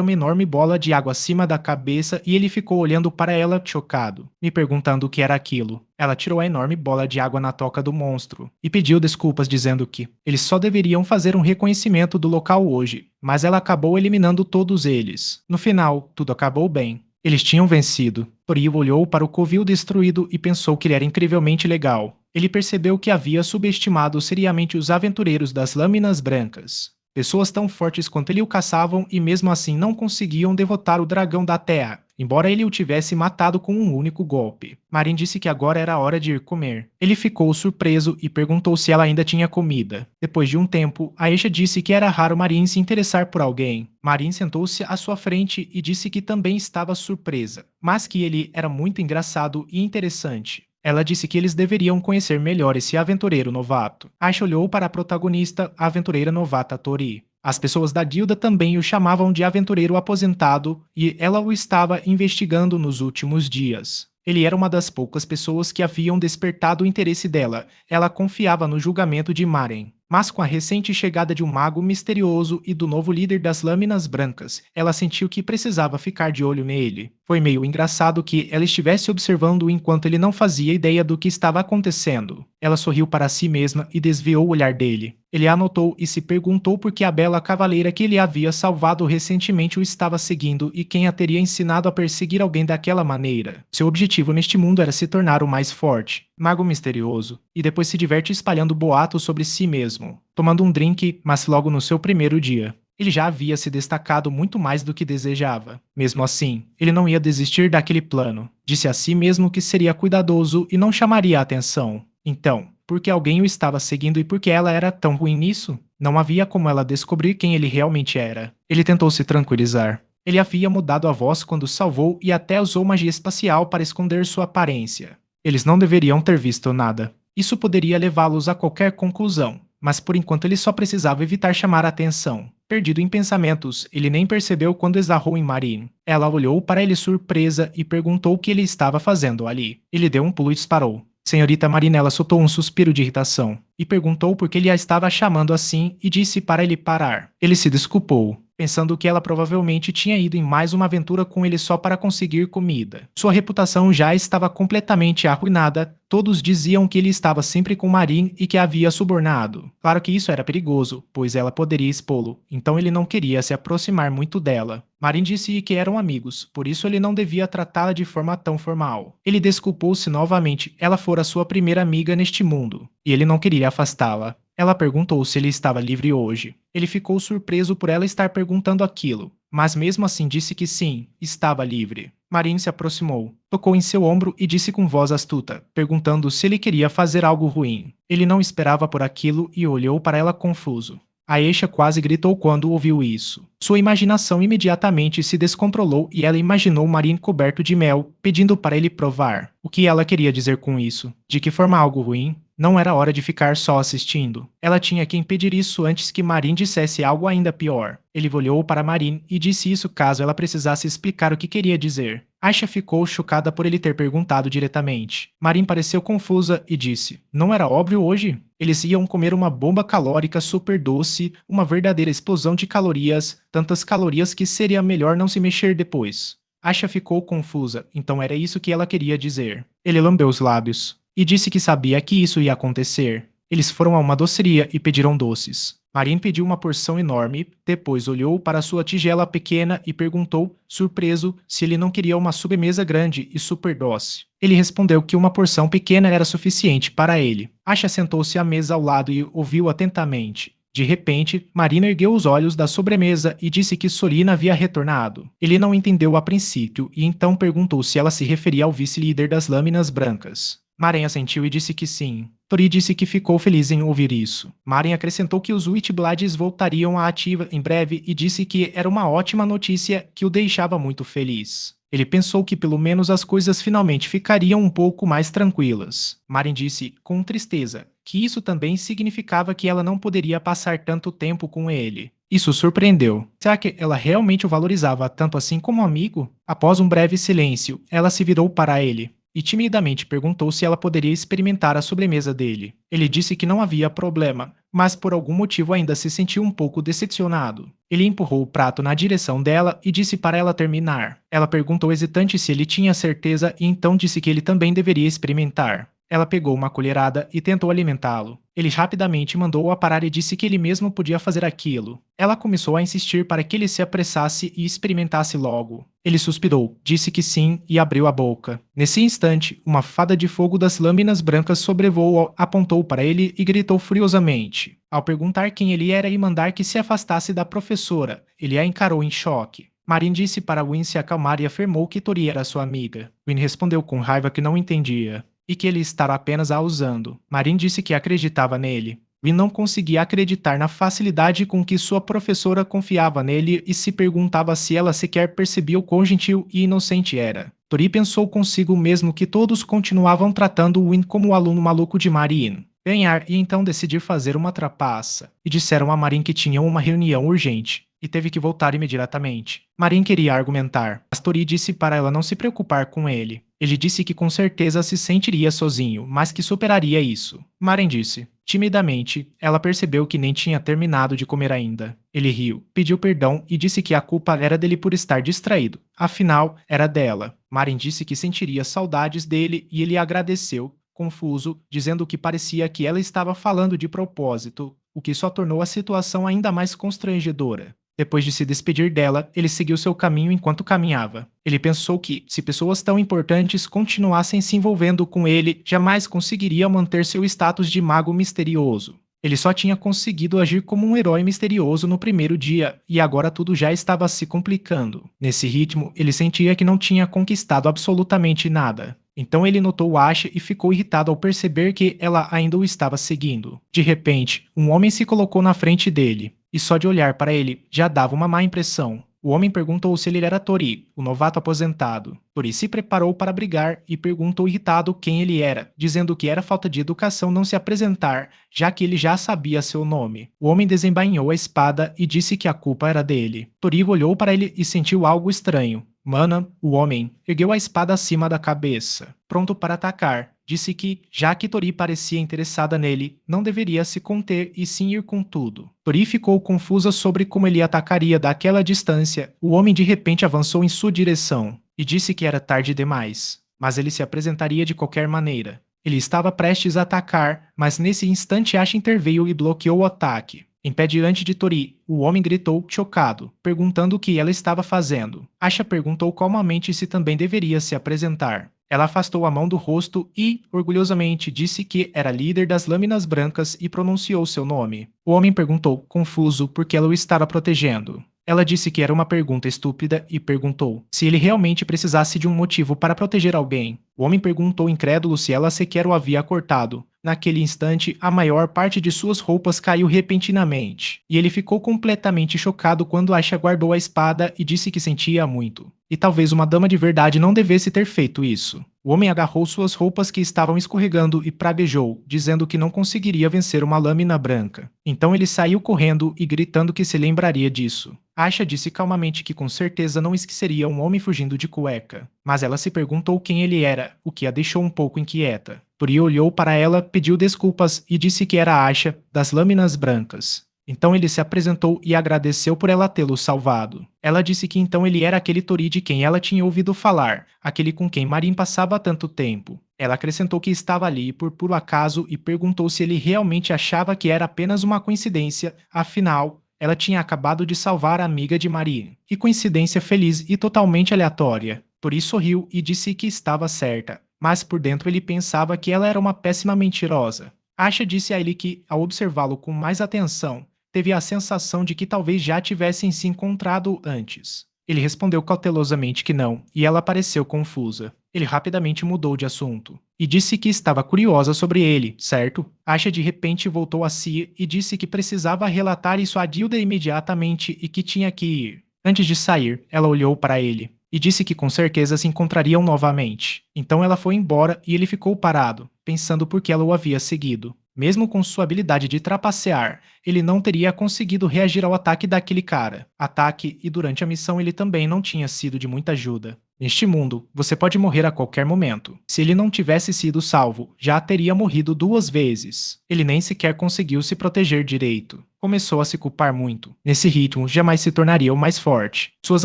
uma enorme bola de água acima da cabeça e ele ficou olhando para ela chocado, me perguntando o que era aquilo. Ela tirou a enorme bola de água na toca do monstro e pediu desculpas dizendo que eles só deveriam fazer um reconhecimento do local hoje, mas ela acabou eliminando todos eles. No final, tudo acabou bem. Eles tinham vencido. Toriel olhou para o covil destruído e pensou que ele era incrivelmente legal. Ele percebeu que havia subestimado seriamente os aventureiros das lâminas brancas. Pessoas tão fortes quanto ele o caçavam e mesmo assim não conseguiam derrotar o dragão da terra, embora ele o tivesse matado com um único golpe. Marin disse que agora era hora de ir comer. Ele ficou surpreso e perguntou se ela ainda tinha comida. Depois de um tempo, Aisha disse que era raro Marin se interessar por alguém. Marin sentou-se à sua frente e disse que também estava surpresa, mas que ele era muito engraçado e interessante. Ela disse que eles deveriam conhecer melhor esse aventureiro novato. Aisha olhou para a protagonista, a aventureira novata Tori. As pessoas da guilda também o chamavam de aventureiro aposentado e ela o estava investigando nos últimos dias. Ele era uma das poucas pessoas que haviam despertado o interesse dela. Ela confiava no julgamento de Maren. Mas com a recente chegada de um mago misterioso e do novo líder das Lâminas Brancas, ela sentiu que precisava ficar de olho nele. Foi meio engraçado que ela estivesse observando enquanto ele não fazia ideia do que estava acontecendo. Ela sorriu para si mesma e desviou o olhar dele. Ele a notou e se perguntou por que a bela cavaleira que ele havia salvado recentemente o estava seguindo e quem a teria ensinado a perseguir alguém daquela maneira. Seu objetivo neste mundo era se tornar o mais forte, mago misterioso, e depois se diverte espalhando boatos sobre si mesmo, tomando um drink, mas logo no seu primeiro dia. Ele já havia se destacado muito mais do que desejava. Mesmo assim, ele não ia desistir daquele plano. Disse a si mesmo que seria cuidadoso e não chamaria a atenção. Então, por que alguém o estava seguindo e por que ela era tão ruim nisso? Não havia como ela descobrir quem ele realmente era. Ele tentou se tranquilizar. Ele havia mudado a voz quando salvou e até usou magia espacial para esconder sua aparência. Eles não deveriam ter visto nada. Isso poderia levá-los a qualquer conclusão, mas por enquanto ele só precisava evitar chamar a atenção. Perdido em pensamentos, ele nem percebeu quando esbarrou em Marin. Ela olhou para ele surpresa e perguntou o que ele estava fazendo ali. Ele deu um pulo e disparou. Senhorita Marinella soltou um suspiro de irritação e perguntou por que ele a estava chamando assim e disse para ele parar. Ele se desculpou, pensando que ela provavelmente tinha ido em mais uma aventura com ele só para conseguir comida. Sua reputação já estava completamente arruinada, todos diziam que ele estava sempre com Marin e que a havia subornado. Claro que isso era perigoso, pois ela poderia expô-lo, então ele não queria se aproximar muito dela. Marin disse que eram amigos, por isso ele não devia tratá-la de forma tão formal. Ele desculpou-se novamente, ela fora sua primeira amiga neste mundo, e ele não queria afastá-la. Ela perguntou se ele estava livre hoje. Ele ficou surpreso por ela estar perguntando aquilo, mas mesmo assim disse que sim, estava livre. Marin se aproximou, tocou em seu ombro e disse com voz astuta, perguntando se ele queria fazer algo ruim. Ele não esperava por aquilo e olhou para ela confuso. Aisha quase gritou quando ouviu isso. Sua imaginação imediatamente se descontrolou e ela imaginou Marin coberto de mel, pedindo para ele provar. O que ela queria dizer com isso? De que forma algo ruim? Não era hora de ficar só assistindo. Ela tinha que impedir isso antes que Marin dissesse algo ainda pior. Ele olhou para Marin e disse isso caso ela precisasse explicar o que queria dizer. Aisha ficou chocada por ele ter perguntado diretamente. Marin pareceu confusa e disse, não era óbvio hoje? Eles iam comer uma bomba calórica super doce, uma verdadeira explosão de calorias, tantas calorias que seria melhor não se mexer depois. Aisha ficou confusa, então era isso que ela queria dizer. Ele lambeu os lábios. e disse que sabia que isso ia acontecer. Eles foram a uma doceria e pediram doces. Marin pediu uma porção enorme, depois olhou para sua tigela pequena e perguntou, surpreso, se ele não queria uma sobremesa grande e super doce. Ele respondeu que uma porção pequena era suficiente para ele. Asha sentou-se à mesa ao lado e ouviu atentamente. De repente, Marina ergueu os olhos da sobremesa e disse que Sorina havia retornado. Ele não entendeu a princípio e então perguntou se ela se referia ao vice-líder das lâminas brancas. Maren assentiu e disse que sim. Tori disse que ficou feliz em ouvir isso. Maren acrescentou que os Witchblades voltariam à ativa em breve e disse que era uma ótima notícia que o deixava muito feliz. Ele pensou que pelo menos as coisas finalmente ficariam um pouco mais tranquilas. Maren disse, com tristeza, que isso também significava que ela não poderia passar tanto tempo com ele. Isso surpreendeu. Será que ela realmente o valorizava tanto assim como amigo? Após um breve silêncio, ela se virou para ele e timidamente perguntou se ela poderia experimentar a sobremesa dele. Ele disse que não havia problema, mas por algum motivo ainda se sentiu um pouco decepcionado. Ele empurrou o prato na direção dela e disse para ela terminar. Ela perguntou hesitante se ele tinha certeza e então disse que ele também deveria experimentar. Ela pegou uma colherada e tentou alimentá-lo. Ele rapidamente mandou-o parar e disse que ele mesmo podia fazer aquilo. Ela começou a insistir para que ele se apressasse e experimentasse logo. Ele suspirou, disse que sim e abriu a boca. Nesse instante, uma fada de fogo das lâminas brancas sobrevoou, apontou para ele e gritou furiosamente. Ao perguntar quem ele era e mandar que se afastasse da professora, ele a encarou em choque. Marin disse para Win se acalmar e afirmou que Tori era sua amiga. Win respondeu com raiva que não entendia e que ele estava apenas a usando. Marin disse que acreditava nele. Win não conseguia acreditar na facilidade com que sua professora confiava nele e se perguntava se ela sequer percebia o quão gentil e inocente era. Tori pensou consigo mesmo que todos continuavam tratando Win como o aluno maluco de Marin. Ganhar e então decidir fazer uma trapaça. E disseram a Marin que tinham uma reunião urgente e teve que voltar imediatamente. Marin queria argumentar, mas Tori disse para ela não se preocupar com ele. Ele disse que com certeza se sentiria sozinho, mas que superaria isso. Marin disse. Timidamente, ela percebeu que nem tinha terminado de comer ainda. Ele riu, pediu perdão e disse que a culpa era dele por estar distraído. Afinal, era dela. Marin disse que sentiria saudades dele e ele agradeceu, confuso, dizendo que parecia que ela estava falando de propósito, o que só tornou a situação ainda mais constrangedora. Depois de se despedir dela, ele seguiu seu caminho enquanto caminhava. Ele pensou que, se pessoas tão importantes continuassem se envolvendo com ele, jamais conseguiria manter seu status de mago misterioso. Ele só tinha conseguido agir como um herói misterioso no primeiro dia, e agora tudo já estava se complicando. Nesse ritmo, ele sentia que não tinha conquistado absolutamente nada. Então ele notou Asha e ficou irritado ao perceber que ela ainda o estava seguindo. De repente, um homem se colocou na frente dele, e só de olhar para ele já dava uma má impressão. O homem perguntou se ele era Tori, o novato aposentado. Tori se preparou para brigar e perguntou irritado quem ele era, dizendo que era falta de educação não se apresentar, já que ele já sabia seu nome. O homem desembainhou a espada e disse que a culpa era dele. Tori olhou para ele e sentiu algo estranho. Mana, o homem, ergueu a espada acima da cabeça, pronto para atacar. Disse que, já que Tori parecia interessada nele, não deveria se conter e sim ir com tudo. Tori ficou confusa sobre como ele atacaria daquela distância. O homem de repente avançou em sua direção e disse que era tarde demais, mas ele se apresentaria de qualquer maneira. Ele estava prestes a atacar, mas nesse instante Asha interveio e bloqueou o ataque. Em pé diante de Tori, o homem gritou, chocado, perguntando o que ela estava fazendo. Asha perguntou calmamente se também deveria se apresentar. Ela afastou a mão do rosto e, orgulhosamente, disse que era líder das lâminas brancas e pronunciou seu nome. O homem perguntou, confuso, por que ela o estava protegendo. Ela disse que era uma pergunta estúpida e perguntou se ele realmente precisasse de um motivo para proteger alguém. O homem perguntou incrédulo se ela sequer o havia cortado. Naquele instante, a maior parte de suas roupas caiu repentinamente, e ele ficou completamente chocado quando Asha guardou a espada e disse que sentia muito. E talvez uma dama de verdade não devesse ter feito isso. O homem agarrou suas roupas que estavam escorregando e praguejou, dizendo que não conseguiria vencer uma lâmina branca. Então ele saiu correndo e gritando que se lembraria disso. Asha disse calmamente que com certeza não esqueceria um homem fugindo de cueca, mas ela se perguntou quem ele era, o que a deixou um pouco inquieta. Tori olhou para ela, pediu desculpas e disse que era Asha, das lâminas brancas. Então ele se apresentou e agradeceu por ela tê-lo salvado. Ela disse que então ele era aquele Tori de quem ela tinha ouvido falar, aquele com quem Marin passava tanto tempo. Ela acrescentou que estava ali por puro acaso e perguntou se ele realmente achava que era apenas uma coincidência, afinal, ela tinha acabado de salvar a amiga de Marin. Que coincidência feliz e totalmente aleatória. Tori sorriu e disse que estava certa, mas por dentro ele pensava que ela era uma péssima mentirosa. Asha disse a ele que, ao observá-lo com mais atenção, teve a sensação de que talvez já tivessem se encontrado antes. Ele respondeu cautelosamente que não, e ela pareceu confusa. Ele rapidamente mudou de assunto e disse que estava curiosa sobre ele, certo? Asha de repente voltou a si e disse que precisava relatar isso a Dilda imediatamente e que tinha que ir. Antes de sair, ela olhou para ele e disse que com certeza se encontrariam novamente. Então ela foi embora e ele ficou parado, pensando por que ela o havia seguido. Mesmo com sua habilidade de trapacear, ele não teria conseguido reagir ao ataque daquele cara. Ataque e durante a missão ele também não tinha sido de muita ajuda. Neste mundo, você pode morrer a qualquer momento. Se ele não tivesse sido salvo, já teria morrido 2 vezes. Ele nem sequer conseguiu se proteger direito. Começou a se culpar muito. Nesse ritmo, jamais se tornaria o mais forte. Suas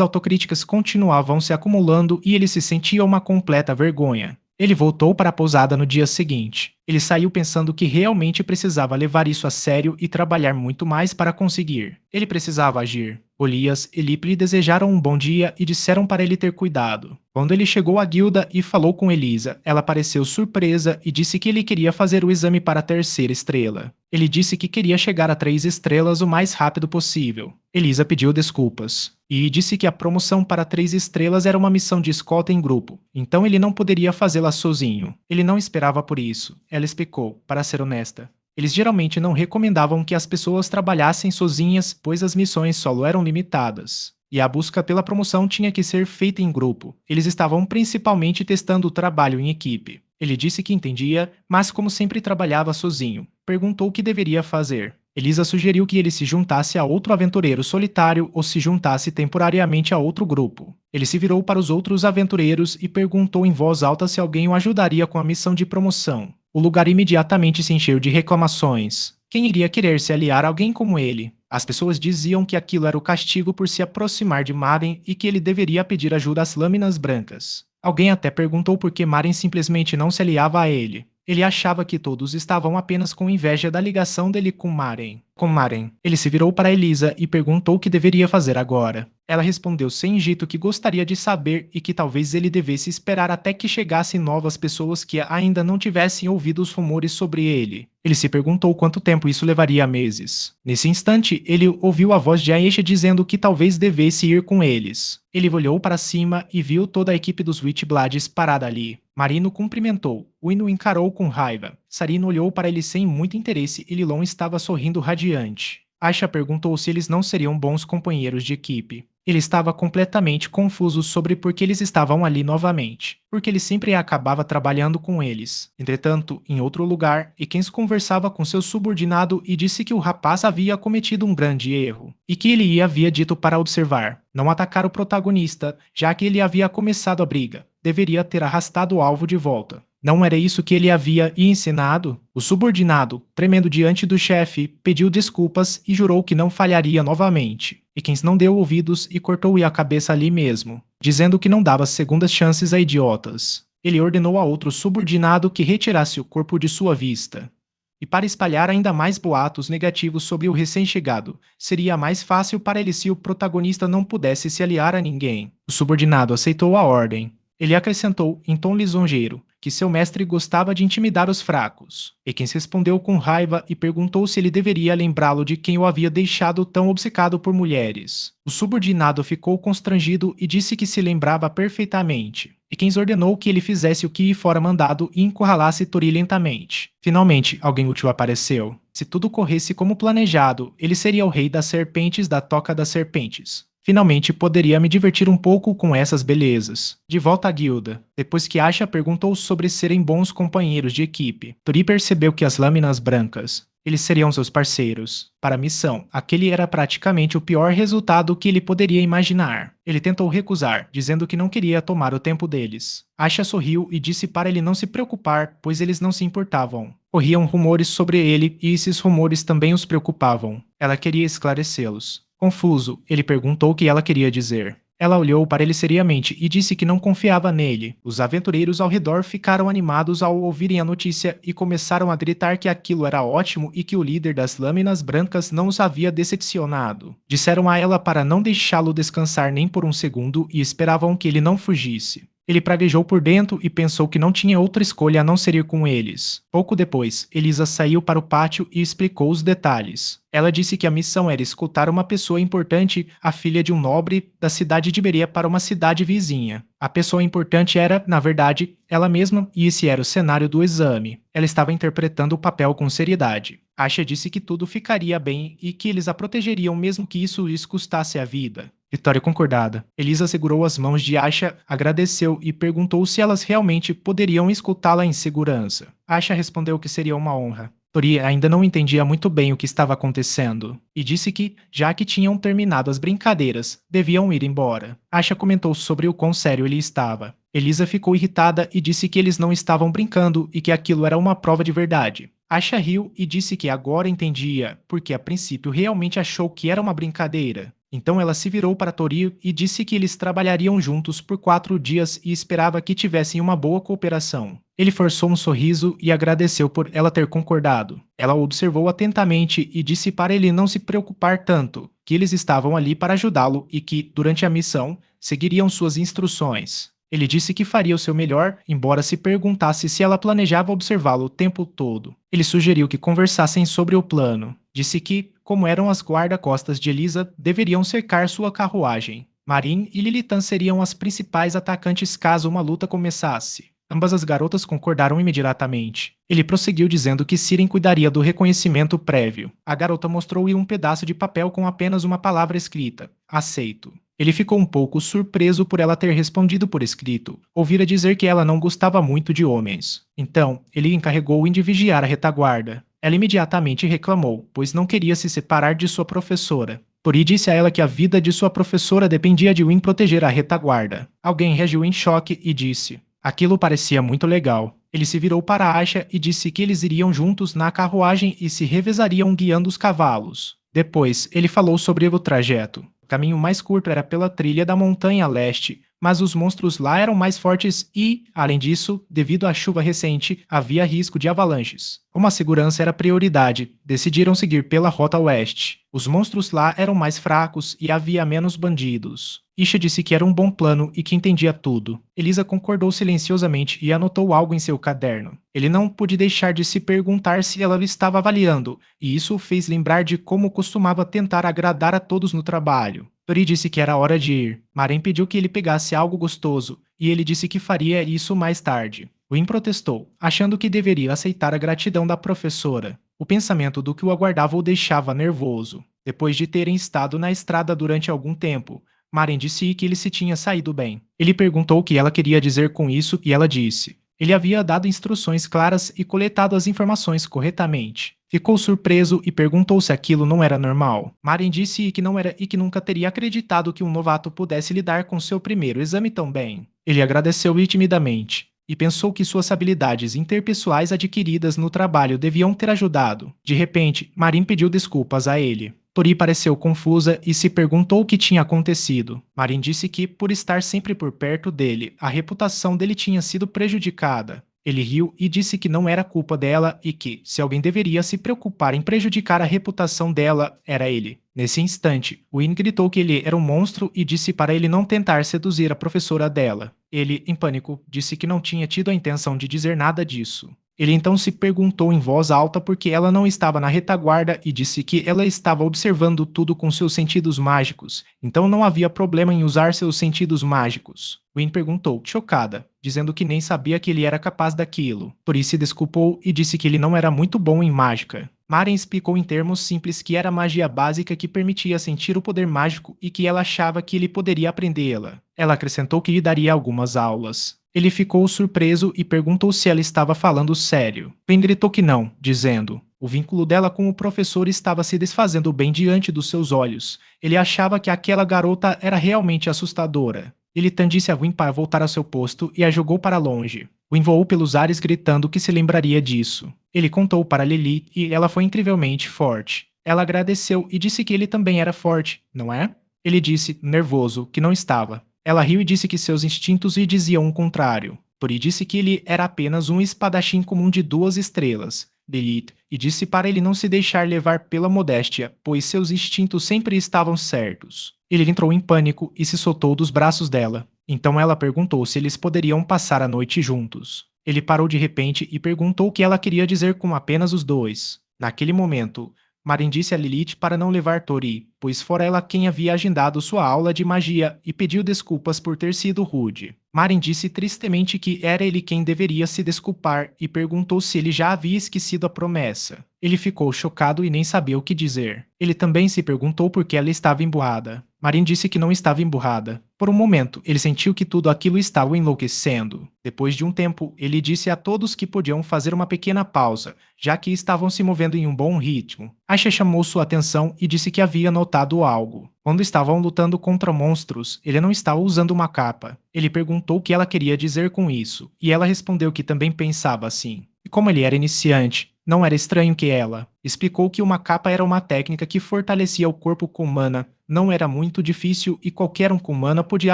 autocríticas continuavam se acumulando e ele se sentia uma completa vergonha. Ele voltou para a pousada no dia seguinte. Ele saiu pensando que realmente precisava levar isso a sério e trabalhar muito mais para conseguir. Ele precisava agir. Olias e Lip lhe desejaram um bom dia e disseram para ele ter cuidado. Quando ele chegou à guilda e falou com Elisa, ela pareceu surpresa e disse que ele queria fazer o exame para a 3ª estrela. Ele disse que queria chegar a 3 estrelas o mais rápido possível. Elisa pediu desculpas e disse que a promoção para 3 estrelas era uma missão de escolta em grupo, então ele não poderia fazê-la sozinho. Ele não esperava por isso. Ela explicou, para ser honesta. Eles geralmente não recomendavam que as pessoas trabalhassem sozinhas, pois as missões solo eram limitadas. E a busca pela promoção tinha que ser feita em grupo. Eles estavam principalmente testando o trabalho em equipe. Ele disse que entendia, mas como sempre trabalhava sozinho, perguntou o que deveria fazer. Elisa sugeriu que ele se juntasse a outro aventureiro solitário ou se juntasse temporariamente a outro grupo. Ele se virou para os outros aventureiros e perguntou em voz alta se alguém o ajudaria com a missão de promoção. O lugar imediatamente se encheu de reclamações. Quem iria querer se aliar a alguém como ele? As pessoas diziam que aquilo era o castigo por se aproximar de Maren e que ele deveria pedir ajuda às Lâminas Brancas. Alguém até perguntou por que Maren simplesmente não se aliava a ele. Ele achava que todos estavam apenas com inveja da ligação dele com Maren. Ele se virou para Elisa e perguntou o que deveria fazer agora. Ela respondeu sem jeito que gostaria de saber e que talvez ele devesse esperar até que chegassem novas pessoas que ainda não tivessem ouvido os rumores sobre ele. Ele se perguntou quanto tempo isso levaria meses. Nesse instante, ele ouviu a voz de Aisha dizendo que talvez devesse ir com eles. Ele olhou para cima e viu toda a equipe dos Witchblades parada ali. Marino cumprimentou. Uino encarou com raiva. Sarino olhou para ele sem muito interesse e Lilon estava sorrindo radiante. Aisha perguntou se eles não seriam bons companheiros de equipe. Ele estava completamente confuso sobre por que eles estavam ali novamente, porque ele sempre acabava trabalhando com eles. Entretanto, em outro lugar, Ekens conversava com seu subordinado e disse que o rapaz havia cometido um grande erro, e que ele havia dito para observar, não atacar o protagonista, já que ele havia começado a briga. Deveria ter arrastado o alvo de volta. Não era isso que ele havia ensinado? O subordinado, tremendo diante do chefe, pediu desculpas e jurou que não falharia novamente. Ekens não deu ouvidos e cortou-lhe a cabeça ali mesmo, dizendo que não dava segundas chances a idiotas. Ele ordenou a outro subordinado que retirasse o corpo de sua vista. E para espalhar ainda mais boatos negativos sobre o recém-chegado, seria mais fácil para ele se o protagonista não pudesse se aliar a ninguém. O subordinado aceitou a ordem. Ele acrescentou, em tom lisonjeiro, que seu mestre gostava de intimidar os fracos. Ekens respondeu com raiva e perguntou se ele deveria lembrá-lo de quem o havia deixado tão obcecado por mulheres. O subordinado ficou constrangido e disse que se lembrava perfeitamente. Ekens ordenou que ele fizesse o que lhe fora mandado e encurralasse Tori lentamente. Finalmente, alguém útil apareceu. Se tudo corresse como planejado, ele seria o rei das serpentes da Toca das Serpentes. Finalmente poderia me divertir um pouco com essas belezas. De volta à guilda. Depois que Aisha perguntou sobre serem bons companheiros de equipe, Tori percebeu que as Lâminas Brancas Eles seriam seus parceiros. Para a missão, aquele era praticamente o pior resultado que ele poderia imaginar. Ele tentou recusar, dizendo que não queria tomar o tempo deles. Asha sorriu e disse para ele não se preocupar, pois eles não se importavam. Corriam rumores sobre ele e esses rumores também os preocupavam. Ela queria esclarecê-los. Confuso, ele perguntou o que ela queria dizer. Ela olhou para ele seriamente e disse que não confiava nele. Os aventureiros ao redor ficaram animados ao ouvirem a notícia e começaram a gritar que aquilo era ótimo e que o líder das lâminas brancas não os havia decepcionado. Disseram a ela para não deixá-lo descansar nem por um segundo e esperavam que ele não fugisse. Ele praguejou por dentro e pensou que não tinha outra escolha a não ser ir com eles. Pouco depois, Elisa saiu para o pátio e explicou os detalhes. Ela disse que a missão era escoltar uma pessoa importante, a filha de um nobre, da cidade de Berea para uma cidade vizinha. A pessoa importante era, na verdade, ela mesma, e esse era o cenário do exame. Ela estava interpretando o papel com seriedade. Asha disse que tudo ficaria bem e que eles a protegeriam mesmo que isso lhes custasse a vida. Vitória concordada. Elisa segurou as mãos de Asha, agradeceu e perguntou se elas realmente poderiam escutá-la em segurança. Asha respondeu que seria uma honra. Tori ainda não entendia muito bem o que estava acontecendo, e disse que, já que tinham terminado as brincadeiras, deviam ir embora. Asha comentou sobre o quão sério ele estava. Elisa ficou irritada e disse que eles não estavam brincando e que aquilo era uma prova de verdade. Asha riu e disse que agora entendia, porque a princípio realmente achou que era uma brincadeira. Então ela se virou para Tori e disse que eles trabalhariam juntos por 4 dias e esperava que tivessem uma boa cooperação. Ele forçou um sorriso e agradeceu por ela ter concordado. Ela o observou atentamente e disse para ele não se preocupar tanto, que eles estavam ali para ajudá-lo e que, durante a missão, seguiriam suas instruções. Ele disse que faria o seu melhor, embora se perguntasse se ela planejava observá-lo o tempo todo. Ele sugeriu que conversassem sobre o plano. Disse que, como eram as guarda-costas de Elisa, deveriam cercar sua carruagem. Marin e Lilitan seriam as principais atacantes caso uma luta começasse. Ambas as garotas concordaram imediatamente. Ele prosseguiu dizendo que Siren cuidaria do reconhecimento prévio. A garota mostrou-lhe um pedaço de papel com apenas uma palavra escrita: aceito. Ele ficou um pouco surpreso por ela ter respondido por escrito. Ouvira dizer que ela não gostava muito de homens. Então, ele encarregou-o de vigiar a retaguarda. Ela imediatamente reclamou, pois não queria se separar de sua professora. Tori disse a ela que a vida de sua professora dependia de Win proteger a retaguarda. Alguém reagiu em choque e disse: aquilo parecia muito legal. Ele se virou para Asha e disse que eles iriam juntos na carruagem e se revezariam guiando os cavalos. Depois, ele falou sobre o trajeto. O caminho mais curto era pela trilha da montanha a leste, mas os monstros lá eram mais fortes e, além disso, devido à chuva recente, havia risco de avalanches. Como a segurança era prioridade, decidiram seguir pela rota oeste. Os monstros lá eram mais fracos e havia menos bandidos. Isha disse que era um bom plano e que entendia tudo. Elisa concordou silenciosamente e anotou algo em seu caderno. Ele não pôde deixar de se perguntar se ela o estava avaliando, e isso o fez lembrar de como costumava tentar agradar a todos no trabalho. Tori disse que era hora de ir. Maren pediu que ele pegasse algo gostoso, e ele disse que faria isso mais tarde. Win protestou, achando que deveria aceitar a gratidão da professora. O pensamento do que o aguardava o deixava nervoso. Depois de terem estado na estrada durante algum tempo, Maren disse que ele se tinha saído bem. Ele perguntou o que ela queria dizer com isso e ela disse: ele havia dado instruções claras e coletado as informações corretamente. Ficou surpreso e perguntou se aquilo não era normal. Maren disse que não era e que nunca teria acreditado que um novato pudesse lidar com seu primeiro exame tão bem. Ele agradeceu timidamente e pensou que suas habilidades interpessoais adquiridas no trabalho deviam ter ajudado. De repente, Marin pediu desculpas a ele. Tori pareceu confusa e se perguntou o que tinha acontecido. Marin disse que, por estar sempre por perto dele, a reputação dele tinha sido prejudicada. Ele riu e disse que não era culpa dela e que, se alguém deveria se preocupar em prejudicar a reputação dela, era ele. Nesse instante, Win gritou que ele era um monstro e disse para ele não tentar seduzir a professora dela. Ele, em pânico, disse que não tinha tido a intenção de dizer nada disso. Ele então se perguntou em voz alta por que ela não estava na retaguarda e disse que ela estava observando tudo com seus sentidos mágicos, então não havia problema em usar seus sentidos mágicos. Win perguntou, chocada, dizendo que nem sabia que ele era capaz daquilo. Tori se desculpou e disse que ele não era muito bom em mágica. Maren explicou em termos simples que era magia básica que permitia sentir o poder mágico e que ela achava que ele poderia aprendê-la. Ela acrescentou que lhe daria algumas aulas. Ele ficou surpreso e perguntou se ela estava falando sério. Win gritou que não, dizendo: O vínculo dela com o professor estava se desfazendo bem diante dos seus olhos. Ele achava que aquela garota era realmente assustadora. Ele disse a Win para voltar ao seu posto e a jogou para longe. Win voou pelos ares gritando que se lembraria disso. Ele contou para Lily e ela foi incrivelmente forte. Ela agradeceu e disse que ele também era forte, não é? Ele disse, nervoso, que não estava. Ela riu e disse que seus instintos lhe diziam o contrário. Tori disse que ele era apenas um espadachim comum de 2 estrelas. Lilith, e disse para ele não se deixar levar pela modéstia, pois seus instintos sempre estavam certos. Ele entrou em pânico e se soltou dos braços dela. Então ela perguntou se eles poderiam passar a noite juntos. Ele parou de repente e perguntou o que ela queria dizer com apenas os dois. Naquele momento, Marin disse a Lilith para não levar Tori, pois fora ela quem havia agendado sua aula de magia e pediu desculpas por ter sido rude. Marin disse tristemente que era ele quem deveria se desculpar e perguntou se ele já havia esquecido a promessa. Ele ficou chocado e nem sabia o que dizer. Ele também se perguntou por que ela estava emburrada. Marin disse que não estava emburrada. Por um momento, ele sentiu que tudo aquilo estava o enlouquecendo. Depois de um tempo, ele disse a todos que podiam fazer uma pequena pausa, já que estavam se movendo em um bom ritmo. Aisha chamou sua atenção e disse que havia notado algo. Quando estavam lutando contra monstros, ele não estava usando uma capa. Ele perguntou o que ela queria dizer com isso, e ela respondeu que também pensava assim. E como ele era iniciante, não era estranho que ela explicou que uma capa era uma técnica que fortalecia o corpo com mana, não era muito difícil e qualquer um com mana podia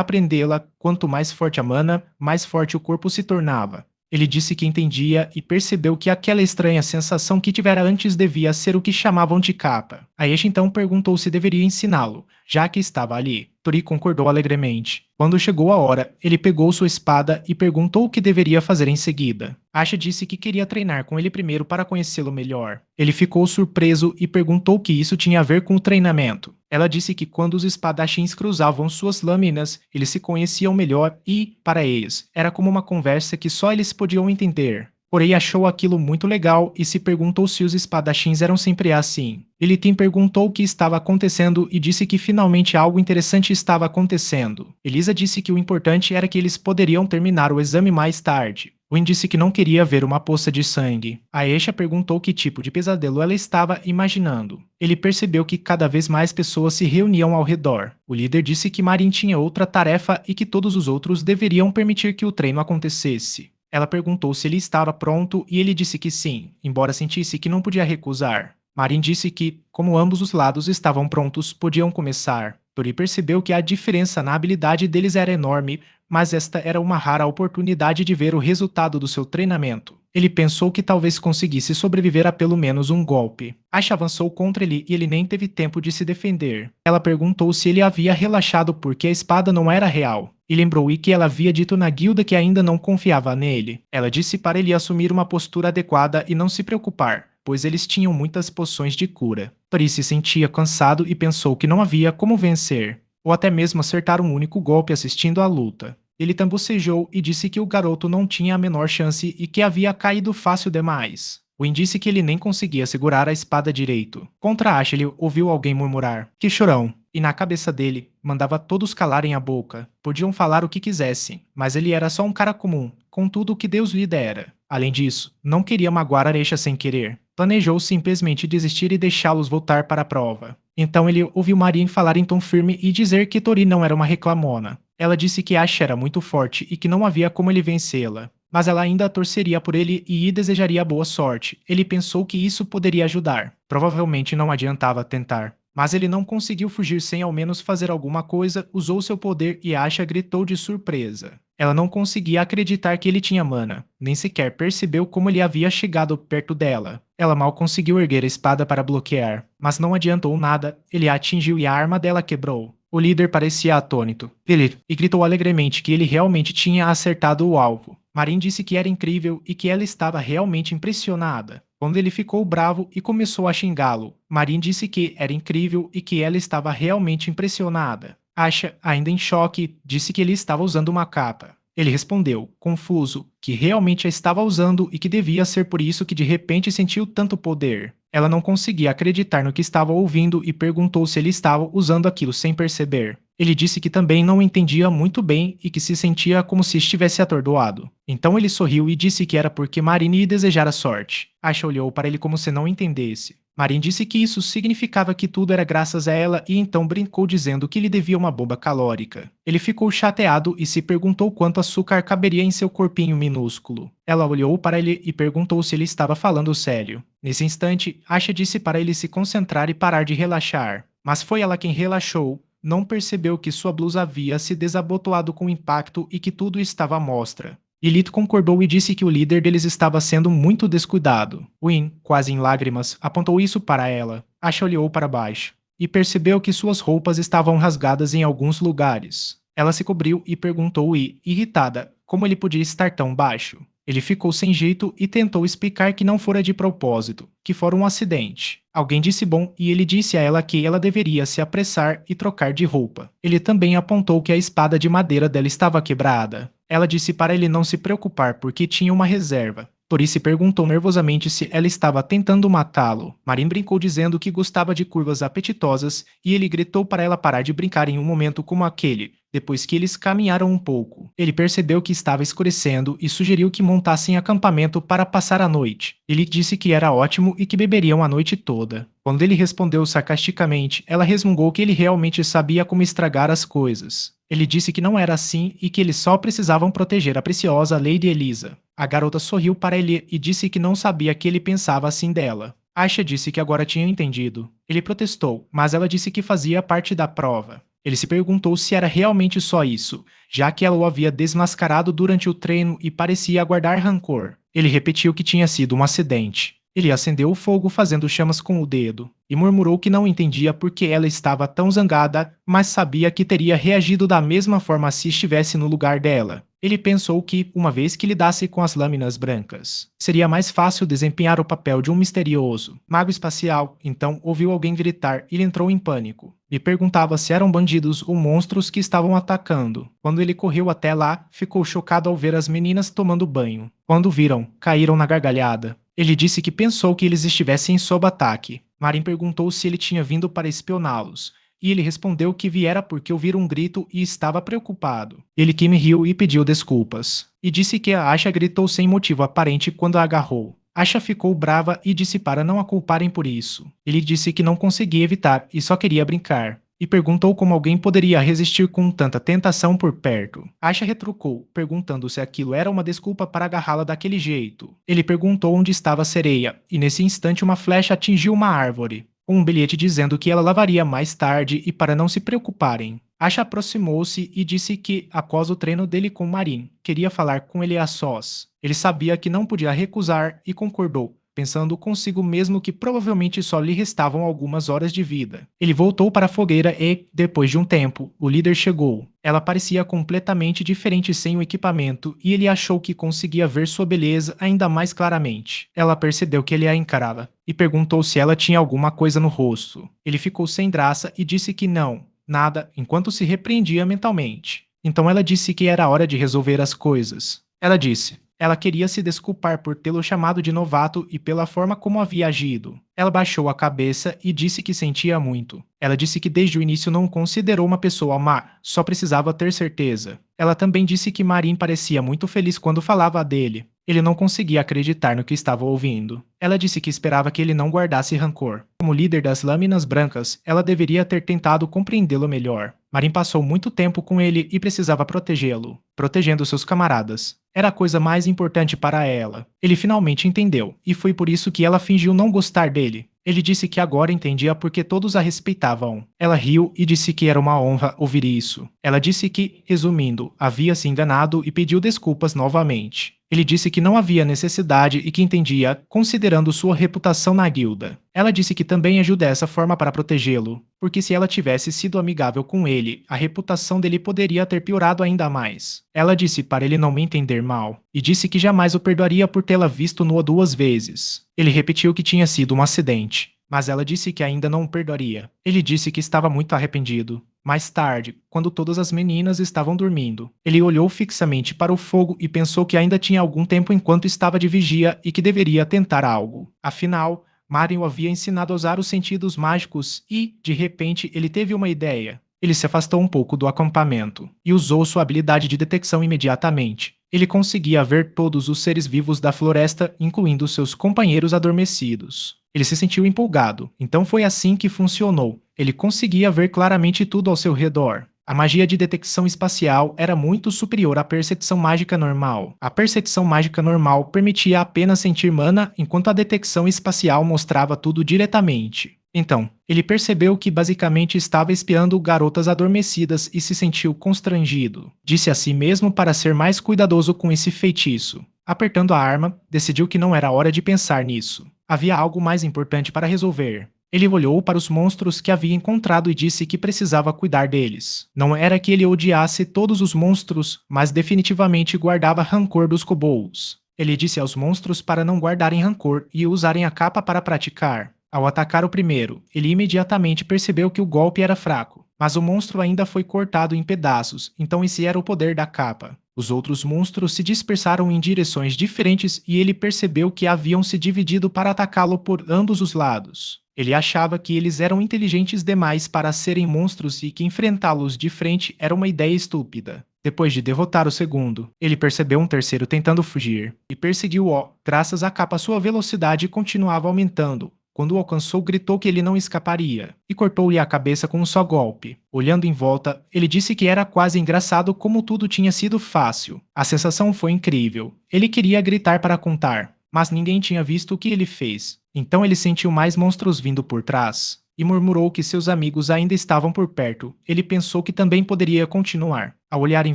aprendê-la. Quanto mais forte a mana, mais forte o corpo se tornava. Ele disse que entendia e percebeu que aquela estranha sensação que tivera antes devia ser o que chamavam de capa. Aisha então perguntou se deveria ensiná-lo, já que estava ali. Tori concordou alegremente. Quando chegou a hora, ele pegou sua espada e perguntou o que deveria fazer em seguida. Aisha disse que queria treinar com ele primeiro para conhecê-lo melhor. Ele ficou surpreso e perguntou o que isso tinha a ver com o treinamento. Ela disse que quando os espadachins cruzavam suas lâminas, eles se conheciam melhor e, para eles, era como uma conversa que só eles podiam entender. Porém, achou aquilo muito legal e se perguntou se os espadachins eram sempre assim. Lilith perguntou o que estava acontecendo e disse que finalmente algo interessante estava acontecendo. Elisa disse que o importante era que eles poderiam terminar o exame mais tarde. Win disse que não queria ver uma poça de sangue. Aisha perguntou que tipo de pesadelo ela estava imaginando. Ele percebeu que cada vez mais pessoas se reuniam ao redor. O líder disse que Marin tinha outra tarefa e que todos os outros deveriam permitir que o treino acontecesse. Ela perguntou se ele estava pronto e ele disse que sim, embora sentisse que não podia recusar. Marin disse que, como ambos os lados estavam prontos, podiam começar. Tori percebeu que a diferença na habilidade deles era enorme, mas esta era uma rara oportunidade de ver o resultado do seu treinamento. Ele pensou que talvez conseguisse sobreviver a pelo menos um golpe. Aisha avançou contra ele e ele nem teve tempo de se defender. Ela perguntou se ele havia relaxado porque a espada não era real. E lembrou-lhe que ela havia dito na guilda que ainda não confiava nele. Ela disse para ele assumir uma postura adequada e não se preocupar, pois eles tinham muitas poções de cura. Tori se sentia cansado e pensou que não havia como vencer, ou até mesmo acertar um único golpe assistindo à luta. Ele bocejou e disse que o garoto não tinha a menor chance e que havia caído fácil demais. Win disse que ele nem conseguia segurar a espada direito. Contra Ashley, ouviu alguém murmurar, que chorão, e na cabeça dele, mandava todos calarem a boca. Podiam falar o que quisessem, mas ele era só um cara comum, com tudo o que Deus lhe dera. Além disso, não queria magoar Aisha sem querer. Planejou simplesmente desistir e deixá-los voltar para a prova. Então ele ouviu Marin falar em tom firme e dizer que Tori não era uma reclamona. Ela disse que Aisha era muito forte e que não havia como ele vencê-la. Mas ela ainda torceria por ele e lhe desejaria boa sorte. Ele pensou que isso poderia ajudar. Provavelmente não adiantava tentar. Mas ele não conseguiu fugir sem ao menos fazer alguma coisa, usou seu poder e Aisha gritou de surpresa. Ela não conseguia acreditar que ele tinha mana, nem sequer percebeu como ele havia chegado perto dela. Ela mal conseguiu erguer a espada para bloquear, mas não adiantou nada, ele a atingiu e a arma dela quebrou. O líder parecia atônito. Ele e gritou alegremente que ele realmente tinha acertado o alvo. Marin disse que era incrível e que ela estava realmente impressionada. Quando ele ficou bravo e começou a xingá-lo, Marin disse que era incrível e que ela estava realmente impressionada. Aisha, ainda em choque, disse que ele estava usando uma capa. Ele respondeu, confuso, que realmente a estava usando e que devia ser por isso que de repente sentiu tanto poder. Ela não conseguia acreditar no que estava ouvindo e perguntou se ele estava usando aquilo sem perceber. Ele disse que também não entendia muito bem e que se sentia como se estivesse atordoado. Então ele sorriu e disse que era porque Marine lhe desejara sorte. Aisha olhou para ele como se não entendesse. Marine disse que isso significava que tudo era graças a ela e então brincou dizendo que lhe devia uma bomba calórica. Ele ficou chateado e se perguntou quanto açúcar caberia em seu corpinho minúsculo. Ela olhou para ele e perguntou se ele estava falando sério. Nesse instante, Aisha disse para ele se concentrar e parar de relaxar. Mas foi ela quem relaxou. Não percebeu que sua blusa havia se desabotoado com o impacto e que tudo estava à mostra. Lilith concordou e disse que o líder deles estava sendo muito descuidado. Win, quase em lágrimas, apontou isso para ela. Asha olhou para baixo e percebeu que suas roupas estavam rasgadas em alguns lugares. Ela se cobriu e perguntou irritada, como ele podia estar tão baixo. Ele ficou sem jeito e tentou explicar que não fora de propósito, que fora um acidente. Alguém disse bom e ele disse a ela que ela deveria se apressar e trocar de roupa. Ele também apontou que a espada de madeira dela estava quebrada. Ela disse para ele não se preocupar porque tinha uma reserva. Torice perguntou nervosamente se ela estava tentando matá-lo. Marin brincou dizendo que gostava de curvas apetitosas e ele gritou para ela parar de brincar em um momento como aquele, depois que eles caminharam um pouco. Ele percebeu que estava escurecendo e sugeriu que montassem acampamento para passar a noite. Ele disse que era ótimo e que beberiam a noite toda. Quando ele respondeu sarcasticamente, ela resmungou que ele realmente sabia como estragar as coisas. Ele disse que não era assim e que eles só precisavam proteger a preciosa Lady Elisa. A garota sorriu para ele e disse que não sabia que ele pensava assim dela. Aisha disse que agora tinha entendido. Ele protestou, mas ela disse que fazia parte da prova. Ele se perguntou se era realmente só isso, já que ela o havia desmascarado durante o treino e parecia guardar rancor. Ele repetiu que tinha sido um acidente. Ele acendeu o fogo fazendo chamas com o dedo e murmurou que não entendia por que ela estava tão zangada, mas sabia que teria reagido da mesma forma se estivesse no lugar dela. Ele pensou que, uma vez que lidasse com as lâminas brancas, seria mais fácil desempenhar o papel de um misterioso mago espacial. Então ouviu alguém gritar e ele entrou em pânico. E perguntava se eram bandidos ou monstros que estavam atacando. Quando ele correu até lá, ficou chocado ao ver as meninas tomando banho. Quando viram, caíram na gargalhada. Ele disse que pensou que eles estivessem sob ataque. Marin perguntou se ele tinha vindo para espioná-los, e ele respondeu que viera porque ouviram um grito e estava preocupado. Ele Kim riu e pediu desculpas, e disse que a Aisha gritou sem motivo aparente quando a agarrou. Aisha ficou brava e disse para não a culparem por isso. Ele disse que não conseguia evitar e só queria brincar. E perguntou como alguém poderia resistir com tanta tentação por perto. Aisha retrucou, perguntando se aquilo era uma desculpa para agarrá-la daquele jeito. Ele perguntou onde estava a sereia, e nesse instante uma flecha atingiu uma árvore, com um bilhete dizendo que ela lavaria mais tarde e para não se preocuparem. Aisha aproximou-se e disse que, após o treino dele com Marin, queria falar com ele a sós. Ele sabia que não podia recusar e concordou, pensando consigo mesmo que provavelmente só lhe restavam algumas horas de vida. Ele voltou para a fogueira e, depois de um tempo, o líder chegou. Ela parecia completamente diferente sem o equipamento e ele achou que conseguia ver sua beleza ainda mais claramente. Ela percebeu que ele a encarava e perguntou se ela tinha alguma coisa no rosto. Ele ficou sem graça e disse que não, nada, enquanto se repreendia mentalmente. Então ela disse que era hora de resolver as coisas. Ela disse: ela queria se desculpar por tê-lo chamado de novato e pela forma como havia agido. Ela baixou a cabeça e disse que sentia muito. Ela disse que desde o início não o considerou uma pessoa má, só precisava ter certeza. Ela também disse que Marin parecia muito feliz quando falava dele. Ele não conseguia acreditar no que estava ouvindo. Ela disse que esperava que ele não guardasse rancor. Como líder das Lâminas Brancas, ela deveria ter tentado compreendê-lo melhor. Marin passou muito tempo com ele e precisava protegê-lo, protegendo seus camaradas. Era a coisa mais importante para ela. Ele finalmente entendeu, e foi por isso que ela fingiu não gostar dele. Ele disse que agora entendia porque todos a respeitavam. Ela riu e disse que era uma honra ouvir isso. Ela disse que, resumindo, havia se enganado e pediu desculpas novamente. Ele disse que não havia necessidade e que entendia, considerando sua reputação na guilda. Ela disse que também agiu dessa forma para protegê-lo, porque se ela tivesse sido amigável com ele, a reputação dele poderia ter piorado ainda mais. Ela disse para ele não me entender mal, e disse que jamais o perdoaria por tê-la visto nua 2 vezes. Ele repetiu que tinha sido um acidente, mas ela disse que ainda não o perdoaria. Ele disse que estava muito arrependido. Mais tarde, quando todas as meninas estavam dormindo, ele olhou fixamente para o fogo e pensou que ainda tinha algum tempo enquanto estava de vigia e que deveria tentar algo. Afinal, Marin o havia ensinado a usar os sentidos mágicos e, de repente, ele teve uma ideia. Ele se afastou um pouco do acampamento e usou sua habilidade de detecção imediatamente. Ele conseguia ver todos os seres vivos da floresta, incluindo seus companheiros adormecidos. Ele se sentiu empolgado, então foi assim que funcionou. Ele conseguia ver claramente tudo ao seu redor. A magia de detecção espacial era muito superior à percepção mágica normal. A percepção mágica normal permitia apenas sentir mana, enquanto a detecção espacial mostrava tudo diretamente. Então, ele percebeu que basicamente estava espiando garotas adormecidas e se sentiu constrangido. Disse a si mesmo para ser mais cuidadoso com esse feitiço. Apertando a arma, decidiu que não era hora de pensar nisso. Havia algo mais importante para resolver. Ele olhou para os monstros que havia encontrado e disse que precisava cuidar deles. Não era que ele odiasse todos os monstros, mas definitivamente guardava rancor dos kobolds. Ele disse aos monstros para não guardarem rancor e usarem a capa para praticar. Ao atacar o primeiro, ele imediatamente percebeu que o golpe era fraco, mas o monstro ainda foi cortado em pedaços, então esse era o poder da capa. Os outros monstros se dispersaram em direções diferentes e ele percebeu que haviam se dividido para atacá-lo por ambos os lados. Ele achava que eles eram inteligentes demais para serem monstros e que enfrentá-los de frente era uma ideia estúpida. Depois de derrotar o segundo, ele percebeu um terceiro tentando fugir e perseguiu-o. Graças à capa, sua velocidade continuava aumentando. Quando o alcançou, gritou que ele não escaparia e cortou-lhe a cabeça com um só golpe. Olhando em volta, ele disse que era quase engraçado como tudo tinha sido fácil. A sensação foi incrível. Ele queria gritar para contar, mas ninguém tinha visto o que ele fez. Então ele sentiu mais monstros vindo por trás e murmurou que seus amigos ainda estavam por perto. Ele pensou que também poderia continuar. Ao olhar em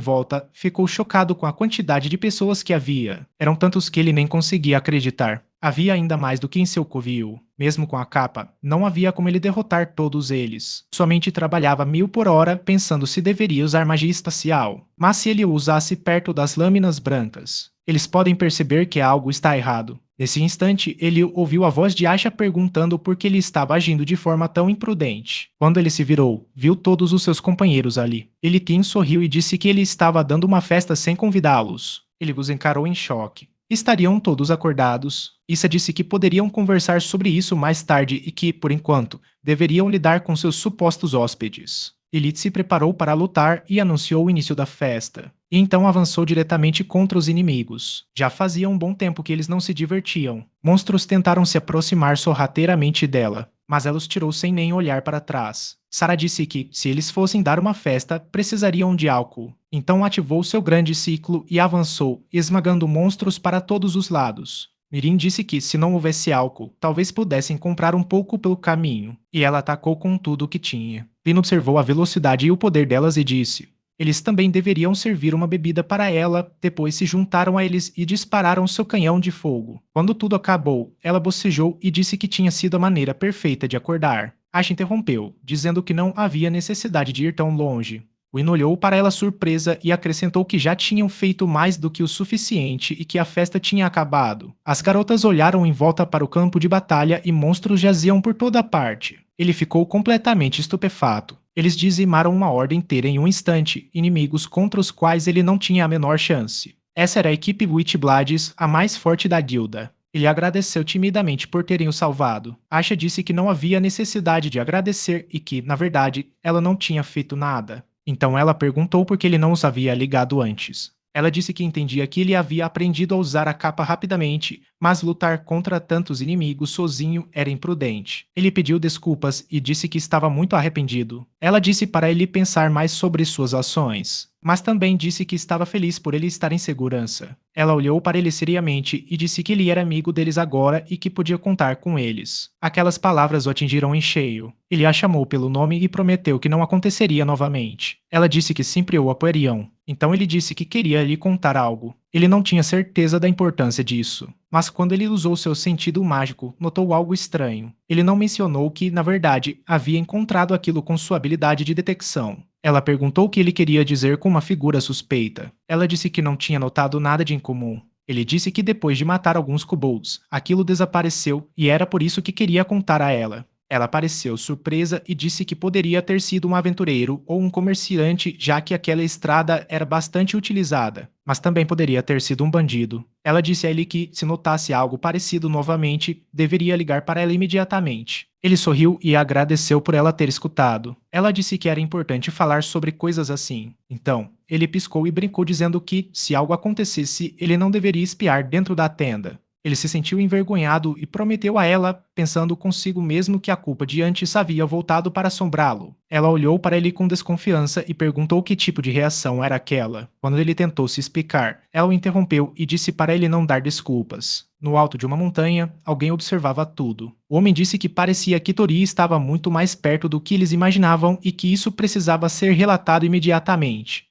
volta, ficou chocado com a quantidade de pessoas que havia. Eram tantos que ele nem conseguia acreditar. Havia ainda mais do que em seu covil. Mesmo com a capa, não havia como ele derrotar todos eles. Somente trabalhava 1000 por hora pensando se deveria usar magia espacial. Mas se ele o usasse perto das lâminas brancas, eles podem perceber que algo está errado. Nesse instante, ele ouviu a voz de Aisha perguntando por que ele estava agindo de forma tão imprudente. Quando ele se virou, viu todos os seus companheiros ali. Elitin sorriu e disse que ele estava dando uma festa sem convidá-los. Ele os encarou em choque. Estariam todos acordados. Issa disse que poderiam conversar sobre isso mais tarde e que, por enquanto, deveriam lidar com seus supostos hóspedes. Elite se preparou para lutar e anunciou o início da festa. E então avançou diretamente contra os inimigos. Já fazia um bom tempo que eles não se divertiam. Monstros tentaram se aproximar sorrateiramente dela, mas ela os tirou sem nem olhar para trás. Sarah disse que, se eles fossem dar uma festa, precisariam de álcool. Então ativou seu grande ciclo e avançou, esmagando monstros para todos os lados. Mirim disse que, se não houvesse álcool, talvez pudessem comprar um pouco pelo caminho, e ela atacou com tudo o que tinha. Lino observou a velocidade e o poder delas e disse: eles também deveriam servir uma bebida para ela. Depois se juntaram a eles e dispararam seu canhão de fogo. Quando tudo acabou, ela bocejou e disse que tinha sido a maneira perfeita de acordar. Ash interrompeu, dizendo que não havia necessidade de ir tão longe. Win olhou para ela surpresa e acrescentou que já tinham feito mais do que o suficiente e que a festa tinha acabado. As garotas olharam em volta para o campo de batalha e monstros jaziam por toda parte. Ele ficou completamente estupefato. Eles dizimaram uma ordem inteira em um instante, inimigos contra os quais ele não tinha a menor chance. Essa era a equipe Witchblades, a mais forte da guilda. Ele agradeceu timidamente por terem o salvado. Asha disse que não havia necessidade de agradecer e que, na verdade, ela não tinha feito nada. Então ela perguntou por que ele não os havia ligado antes. Ela disse que entendia que ele havia aprendido a usar a capa rapidamente, mas lutar contra tantos inimigos sozinho era imprudente. Ele pediu desculpas e disse que estava muito arrependido. Ela disse para ele pensar mais sobre suas ações, mas também disse que estava feliz por ele estar em segurança. Ela olhou para ele seriamente e disse que ele era amigo deles agora e que podia contar com eles. Aquelas palavras o atingiram em cheio. Ele a chamou pelo nome e prometeu que não aconteceria novamente. Ela disse que sempre o apoiariam. Então ele disse que queria lhe contar algo. Ele não tinha certeza da importância disso. Mas quando ele usou seu sentido mágico, notou algo estranho. Ele não mencionou que, na verdade, havia encontrado aquilo com sua habilidade de detecção. Ela perguntou o que ele queria dizer com uma figura suspeita. Ela disse que não tinha notado nada de incomum. Ele disse que depois de matar alguns kobolds, aquilo desapareceu e era por isso que queria contar a ela. Ela pareceu surpresa e disse que poderia ter sido um aventureiro ou um comerciante, já que aquela estrada era bastante utilizada, mas também poderia ter sido um bandido. Ela disse a ele que, se notasse algo parecido novamente, deveria ligar para ela imediatamente. Ele sorriu e agradeceu por ela ter escutado. Ela disse que era importante falar sobre coisas assim. Então, ele piscou e brincou dizendo que, se algo acontecesse, ele não deveria espiar dentro da tenda. Ele se sentiu envergonhado e prometeu a ela, pensando consigo mesmo que a culpa de antes havia voltado para assombrá-lo. Ela olhou para ele com desconfiança e perguntou que tipo de reação era aquela. Quando ele tentou se explicar, ela o interrompeu e disse para ele não dar desculpas. No alto de uma montanha, alguém observava tudo. O homem disse que parecia que Tori estava muito mais perto do que eles imaginavam e que isso precisava ser relatado imediatamente.